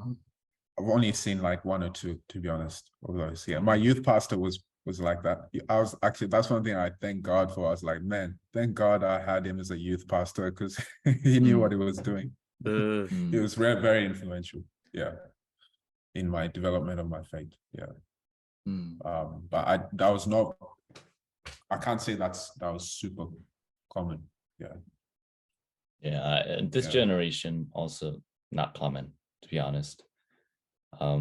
Speaker 1: only seen like one or two, to be honest, of those. Yeah, my youth pastor was like that. That's one thing I thank God for. I was like, man, thank God I had him as a youth pastor, because he knew what he was doing. He was very, very influential, in my development of my faith. But I can't say that was super common.
Speaker 3: This generation also not common, to be honest. I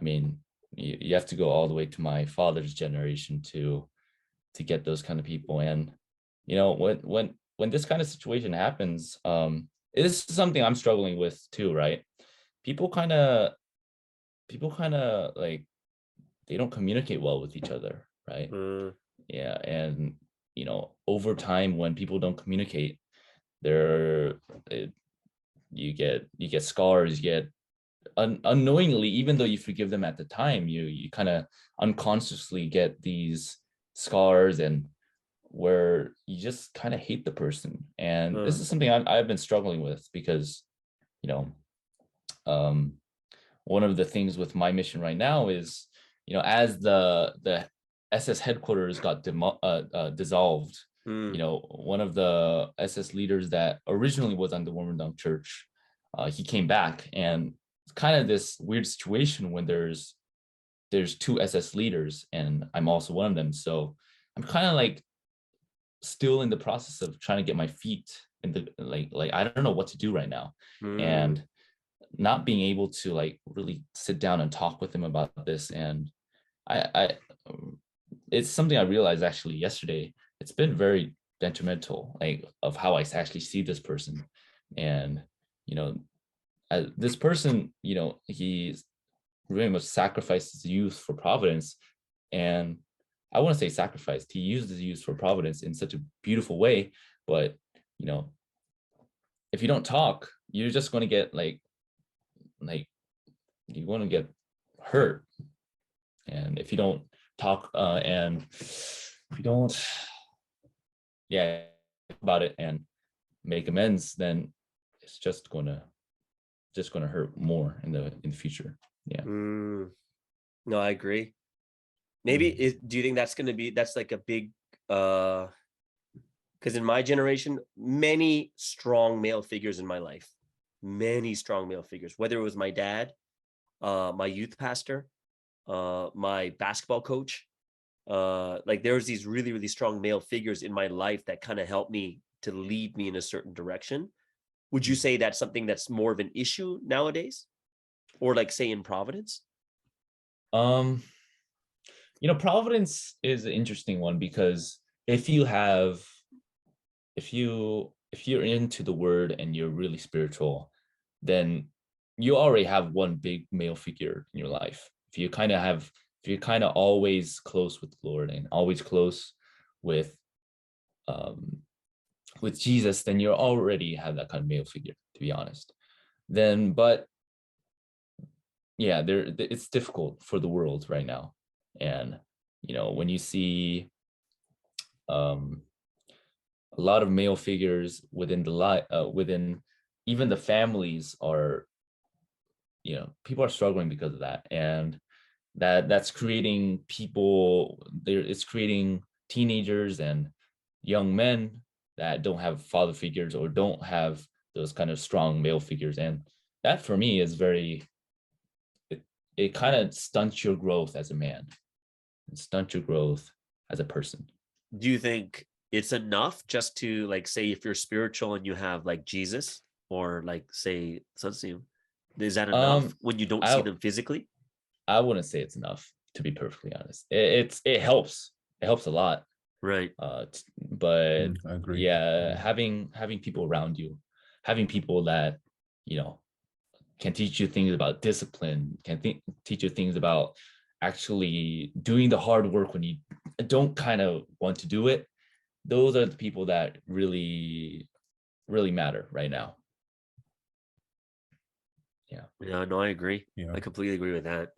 Speaker 3: mean, you have to go all the way to my father's generation to get those kind of people. And when this kind of situation happens, it is something I'm struggling with too, right? People kind of like, they don't communicate well with each other, right? And over time, when people don't communicate, you get scars, you get unknowingly, even though you forgive them at the time, you kind of unconsciously get these scars, and where you just kind of hate the person. And this is something I've been struggling with, because one of the things with my mission right now is, as the SS headquarters got dissolved, one of the SS leaders that originally was on the Warmerdam Church, he came back, and kind of this weird situation when there's two SS leaders and I'm also one of them. So I'm kind of like still in the process of trying to get my feet in the like I don't know what to do right now. And not being able to like really sit down and talk with him about this. And I it's something I realized actually yesterday. It's been very detrimental, like of how I actually see this person. And you know, this person, you know, he's really much sacrificed his youth for Providence. And I want to say sacrificed. He used his youth for Providence in such a beautiful way. But, you know, if you don't talk, you're just going to get like you're going to get hurt. And if you don't talk and if you don't, about it and make amends, then it's just going to hurt more in the future. Yeah.
Speaker 2: No, I agree. Maybe do you think that's like a big because in my generation, many strong male figures in my life, whether it was my dad, my youth pastor, my basketball coach, like there was these really, really strong male figures in my life that kind of helped me to lead me in a certain direction. Would you say that's something that's more of an issue nowadays, or like say in Providence?
Speaker 3: You know, Providence is an interesting one because if you're into the word and you're really spiritual, then you already have one big male figure in your life. If you're kind of always close with the Lord and always close with Jesus, then you already have that kind of male figure, to be honest. But yeah, it's difficult for the world right now. And, you know, when you see a lot of male figures within within even the families are, you know, people are struggling because of that. And that's creating it's creating teenagers and young men that don't have father figures or don't have those kind of strong male figures. And that for me is it kind of stunts your growth as a man and stunt your growth as a person.
Speaker 2: Do you think it's enough just to like say if you're spiritual and you have like Jesus or like say Sunseem, is that enough when you don't see them physically?
Speaker 3: I wouldn't say it's enough, to be perfectly honest. It helps. It helps a lot.
Speaker 2: Right.
Speaker 3: But
Speaker 1: I agree.
Speaker 3: Yeah, having people around you, having people that, you know, can teach you things about discipline, teach you things about actually doing the hard work when you don't kind of want to do it. Those are the people that really, really matter right now. Yeah.
Speaker 2: Yeah, no, I agree.
Speaker 1: Yeah.
Speaker 2: I completely agree with that.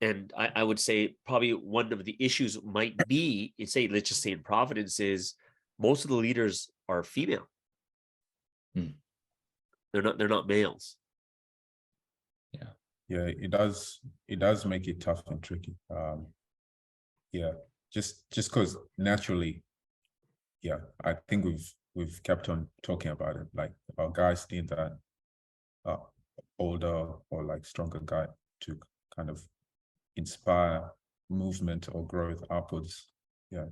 Speaker 2: And I would say probably one of the issues might be, let's just say in Providence, is most of the leaders are female. They're not males.
Speaker 1: Yeah, it does make it tough and tricky. Yeah, just because naturally, yeah, I think we've kept on talking about it, like about guys need that older or like stronger guy to kind of inspire movement or growth upwards. Yeah.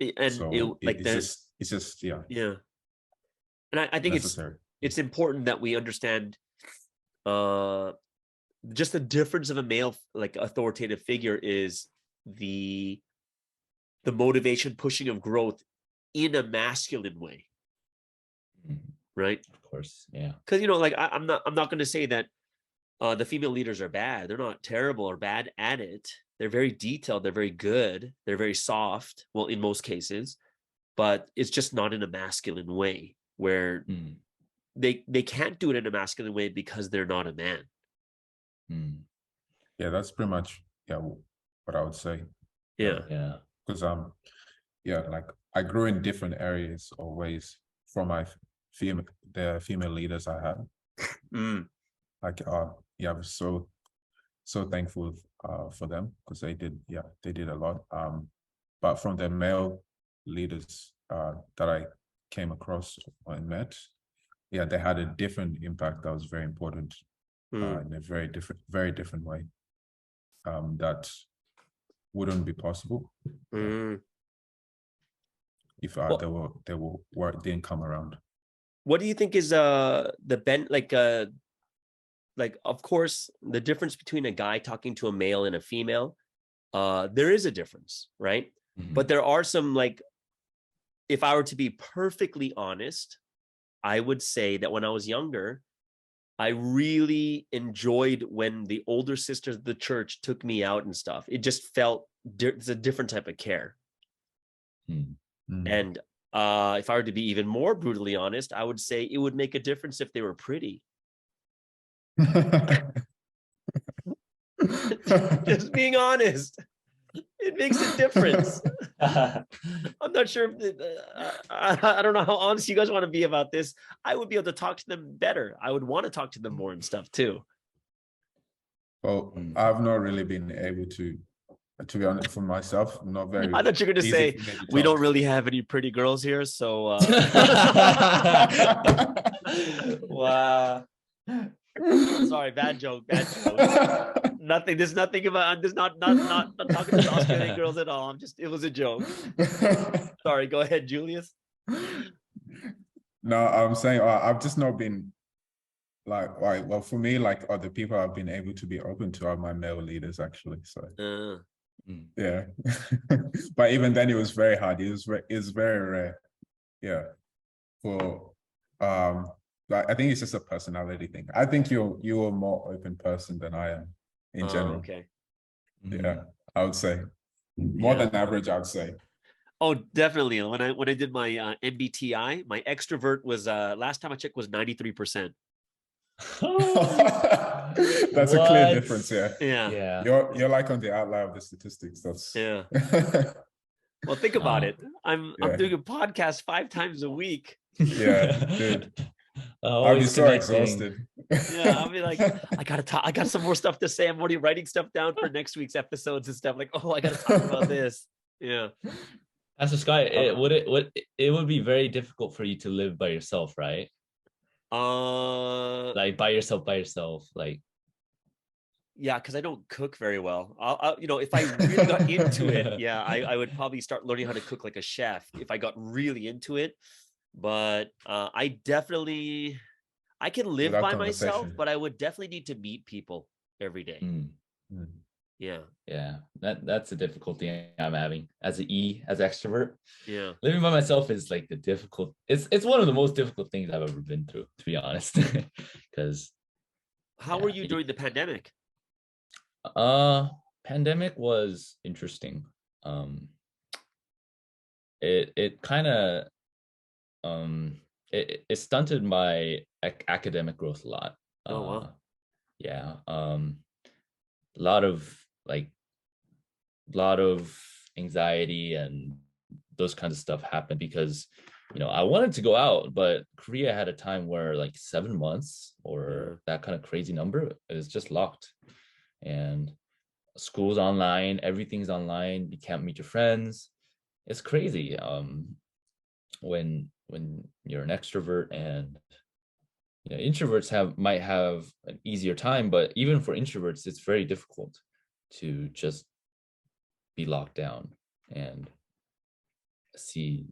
Speaker 2: And
Speaker 1: so it's just yeah.
Speaker 2: And I think
Speaker 1: necessary.
Speaker 2: It's important that we understand just the difference of a male like authoritative figure is the motivation pushing of growth in a masculine way. Right?
Speaker 3: Of course. Yeah.
Speaker 2: Because you know, like I'm not going to say that the female leaders are bad. They're not terrible or bad at it. They're very detailed. They're very good. They're very soft. Well, in most cases, but it's just not in a masculine way where they can't do it in a masculine way because they're not a man.
Speaker 1: Yeah, that's pretty much what I would say.
Speaker 2: Yeah.
Speaker 1: Because like I grew in different areas or ways from the female leaders I had. Like I'm so thankful for them because they did a lot. But from the male leaders that I came across and met, yeah, they had a different impact that was very important in a very different way. That wouldn't be possible if they didn't come around.
Speaker 2: What do you think is like of course the difference between a guy talking to a male and a female, there is a difference, right? But there are some, like, if I were to be perfectly honest, I would say that when I was younger, I really enjoyed when the older sisters of the church took me out and stuff. It just felt it's a different type of care. And if I were to be even more brutally honest, I would say it would make a difference if they were pretty. Just being honest. It makes a difference. I'm not sure. I don't know how honest you guys want to be about this. I would be able to talk to them better. I would want to talk to them more and stuff too.
Speaker 1: Well, I've not really been able to be honest, for myself. I'm not very.
Speaker 2: I thought you were going to say we don't really have any pretty girls here, so.
Speaker 3: Wow.
Speaker 2: Sorry, bad joke. Nothing. There's nothing about. I'm just not talking to the Australian girls at all. It was a joke. Sorry. Go ahead, Julius.
Speaker 1: No, I'm saying I've just not been well, for me, like other people I've been able to be open to are my male leaders, actually. So yeah, but even then it was very hard. It was very rare. Yeah, for I think it's just a personality thing. I think you're a more open person than I am in general.
Speaker 2: Okay.
Speaker 1: Yeah, I would say more than average. I would say.
Speaker 2: Oh, definitely. When I did my MBTI, my extrovert was last time I checked was 93%.
Speaker 1: That's a clear difference.
Speaker 2: Yeah.
Speaker 1: You're like on the outlier of the statistics. That's
Speaker 2: Well, think about it. I'm doing a podcast 5 times a week.
Speaker 1: Yeah, dude. I'll be so exhausted.
Speaker 2: Yeah, I'll be like, I got some more stuff to say. I'm already writing stuff down for next week's episodes and stuff. Like, I gotta talk about this. Yeah.
Speaker 3: Pastor Sky, it would be very difficult for you to live by yourself, right? Like by yourself, like.
Speaker 2: Yeah, because I don't cook very well. I'll if I really got into it, I would probably start learning how to cook like a chef if I got really into it. But I can live by myself, but I would definitely need to meet people every day. Yeah.
Speaker 3: That's a difficulty I'm having as an extrovert.
Speaker 2: Yeah,
Speaker 3: living by myself is like it's one of the most difficult things I've ever been through, to be honest. Because
Speaker 2: how were you during the pandemic?
Speaker 3: Pandemic was interesting. It kind of it stunted my academic growth a lot.
Speaker 2: Oh wow.
Speaker 3: Yeah. A lot of anxiety and those kinds of stuff happened because I wanted to go out, but Korea had a time where like 7 months or that kind of crazy number is just locked, and school's online, everything's online, you can't meet your friends. It's crazy. When you're an extrovert, and introverts might have an easier time, but even for introverts it's very difficult to just be locked down and see.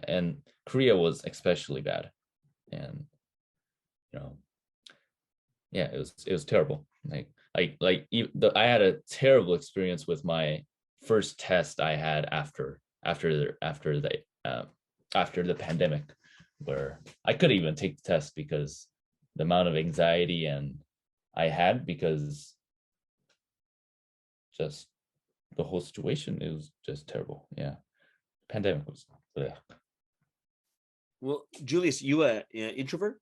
Speaker 3: And Korea was especially bad, and it was terrible. I had a terrible experience with my first test I had after the pandemic, where I couldn't even take the test because the amount of anxiety I had, because just the whole situation, it was just terrible. Yeah, pandemic was. Ugh.
Speaker 2: Well, Julius, you an introvert?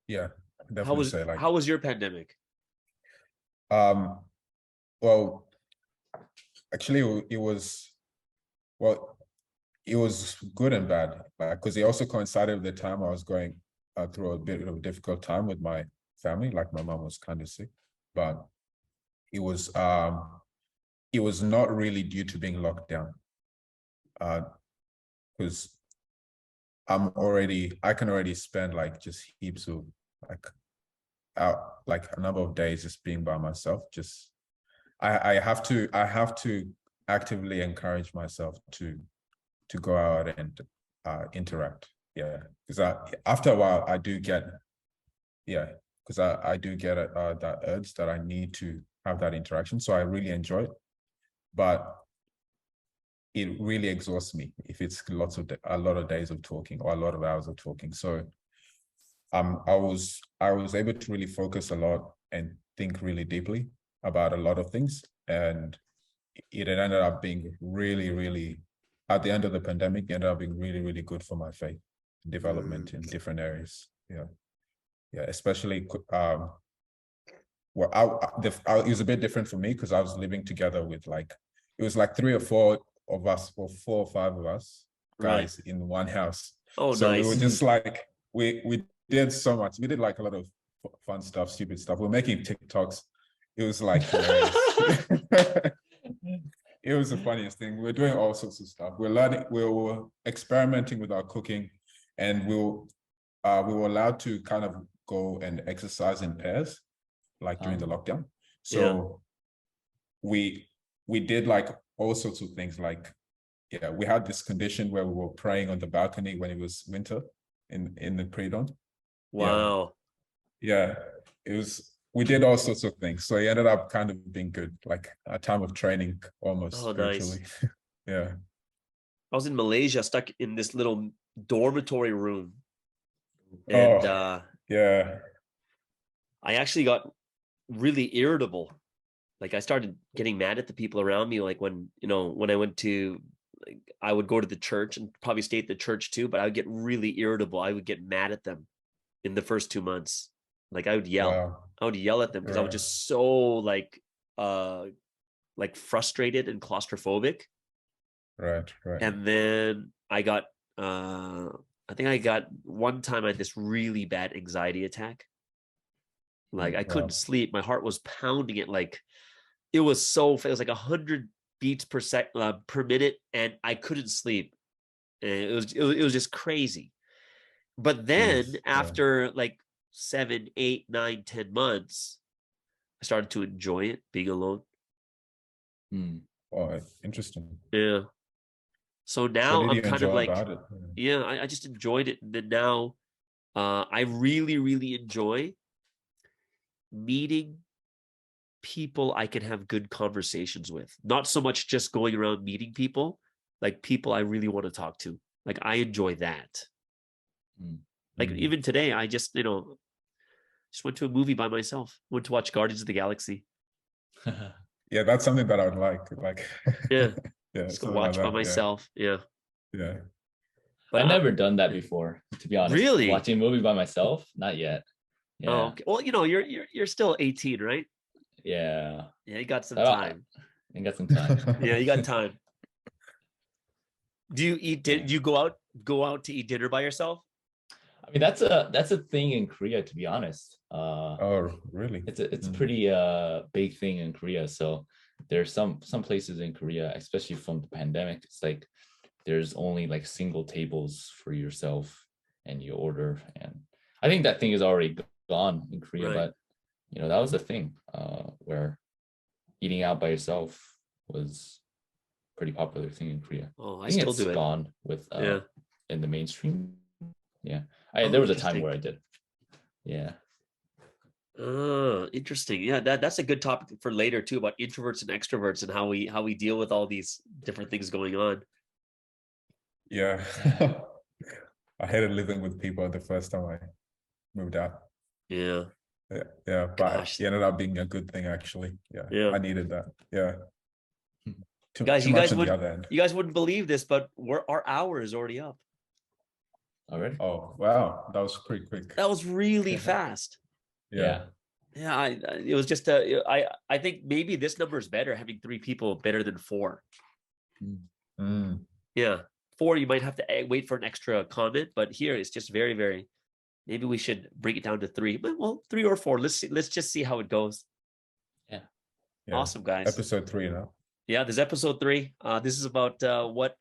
Speaker 1: Yeah, definitely.
Speaker 2: How was your pandemic?
Speaker 1: Well, actually, it was good and bad, because it also coincided with the time I was going through a bit of a difficult time with my family. Like my mom was kind of sick, but it was not really due to being locked down, because I can already spend like just heaps of like out like a number of days just being by myself. Just I have to actively encourage myself to go out and interact. Yeah, because after a while I do get because I do get that urge that I need to have that interaction. So I really enjoy it, but it really exhausts me if it's a lot of days of talking or a lot of hours of talking. So I was able to really focus a lot and think really deeply about a lot of things, and it ended up being really at the end of the pandemic, it ended up being really good for my faith development in different areas. Yeah, especially well, it was a bit different for me because I was living together with it was like 3 or 4 of us, or 4 or 5 of us guys in one house.
Speaker 2: Oh,
Speaker 1: so
Speaker 2: nice.
Speaker 1: we were just like we did so much. We did like a lot of fun stuff, stupid stuff. We're making TikToks. It was like hilarious. It was the funniest thing. We're doing all sorts of stuff. We're learning. We were experimenting with our cooking, and we were allowed to kind of go and exercise in pairs, like during the lockdown. So we did like all sorts of things. Like, we had this condition where we were praying on the balcony when it was winter in the pre-dawn.
Speaker 2: Wow.
Speaker 1: Yeah, it was. We did all sorts of things. So it ended up kind of being good, like a time of training almost spiritually.
Speaker 2: Nice.
Speaker 1: Yeah.
Speaker 2: I was in Malaysia, stuck in this little dormitory room. And
Speaker 1: yeah.
Speaker 2: I actually got really irritable. Like, I started getting mad at the people around me. Like when I went to, I would go to the church and probably stay at the church too, but I would get really irritable. I would get mad at them in the first 2 months. Like, I would yell.
Speaker 1: Wow.
Speaker 2: I would yell at them because I was just so like frustrated and claustrophobic.
Speaker 1: Right.
Speaker 2: And then I got I think I got one time I had this really bad anxiety attack. Like, I couldn't sleep. My heart was pounding. It was like 100 beats per minute, and I couldn't sleep. And it was just crazy. But then after like 7, 8, 9, 10 months, I started to enjoy it, being alone.
Speaker 1: Oh, interesting.
Speaker 2: Yeah. So now I'm kind of like,
Speaker 1: it?
Speaker 2: I just enjoyed it. And then now I really enjoy meeting people I can have good conversations with. Not so much just going around meeting people, like people I really want to talk to. Like, I enjoy that. Like, even today, I just went to a movie by myself. Went to watch Guardians of the Galaxy.
Speaker 1: Yeah, that's something that I would like.
Speaker 2: Yeah.
Speaker 1: Yeah,
Speaker 2: just go watch by myself. Yeah.
Speaker 3: But I've never done that before, to be honest.
Speaker 2: Really?
Speaker 3: Watching a movie by myself? Not yet. Yeah.
Speaker 2: Oh, okay. Well, you're still 18, right?
Speaker 3: Yeah.
Speaker 2: Yeah, you got some time.
Speaker 3: You got some time.
Speaker 2: Yeah, you got time. Do you eat? Do you go out to eat dinner by yourself?
Speaker 3: I mean, that's a thing in Korea, to be honest.
Speaker 1: Oh, really?
Speaker 3: It's a pretty big thing in Korea. So there's some places in Korea, especially from the pandemic, it's like there's only like single tables for yourself, and you order. And I think that thing is already gone in Korea, but that was a thing where eating out by yourself was a pretty popular thing in Korea.
Speaker 2: Oh, I still do it.
Speaker 3: Gone with in the mainstream. Yeah, there was a time where I did. Yeah.
Speaker 2: Interesting. Yeah, that's a good topic for later too, about introverts and extroverts and how we deal with all these different things going on.
Speaker 1: Yeah. I hated living with people the first time I moved out.
Speaker 2: Yeah.
Speaker 1: Yeah, but it ended up being a good thing, actually. Yeah. I needed that. Yeah.
Speaker 2: Guys, you guys wouldn't believe this, but our hour is already up.
Speaker 3: Already?
Speaker 1: Oh, wow. That was pretty quick.
Speaker 2: That was really fast.
Speaker 3: Yeah.
Speaker 2: It was just I think maybe this number is better, having 3 people better than 4. Yeah. 4, you might have to wait for an extra comment, but here it's just very, very, maybe we should bring it down to 3. But, well, 3 or 4. Let's just see how it goes.
Speaker 3: Yeah.
Speaker 2: Awesome, guys.
Speaker 1: Episode 3 now.
Speaker 2: Yeah, this is episode 3. This is about what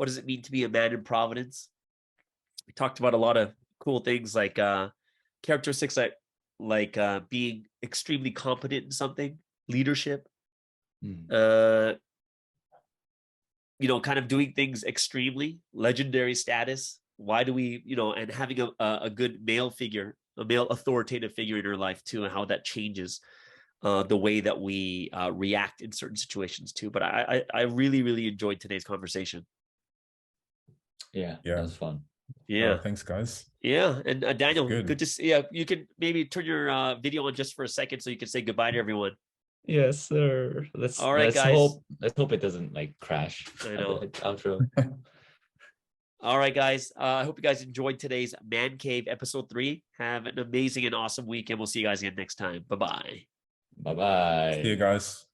Speaker 2: does it mean to be a man in Providence? We talked about a lot of cool things like characteristics like being extremely competent in something, leadership, kind of doing things extremely, legendary status. Why do we, and having a good male figure, a male authoritative figure in our life too, and how that changes the way that we react in certain situations too. But I really, really enjoyed today's conversation.
Speaker 3: Yeah, that was fun.
Speaker 2: Yeah.
Speaker 1: Thanks, guys.
Speaker 2: Yeah. And Daniel, good to see. Yeah, you can maybe turn your video on just for a second so you can say goodbye to everyone.
Speaker 3: Yes, sir.
Speaker 2: All right, guys.
Speaker 3: Let's hope it doesn't like crash.
Speaker 2: I know.
Speaker 3: Outro.
Speaker 2: All right, guys. I hope you guys enjoyed today's Man Cave episode 3. Have an amazing and awesome week, and we'll see you guys again next time. Bye-bye.
Speaker 3: Bye-bye.
Speaker 1: See you guys.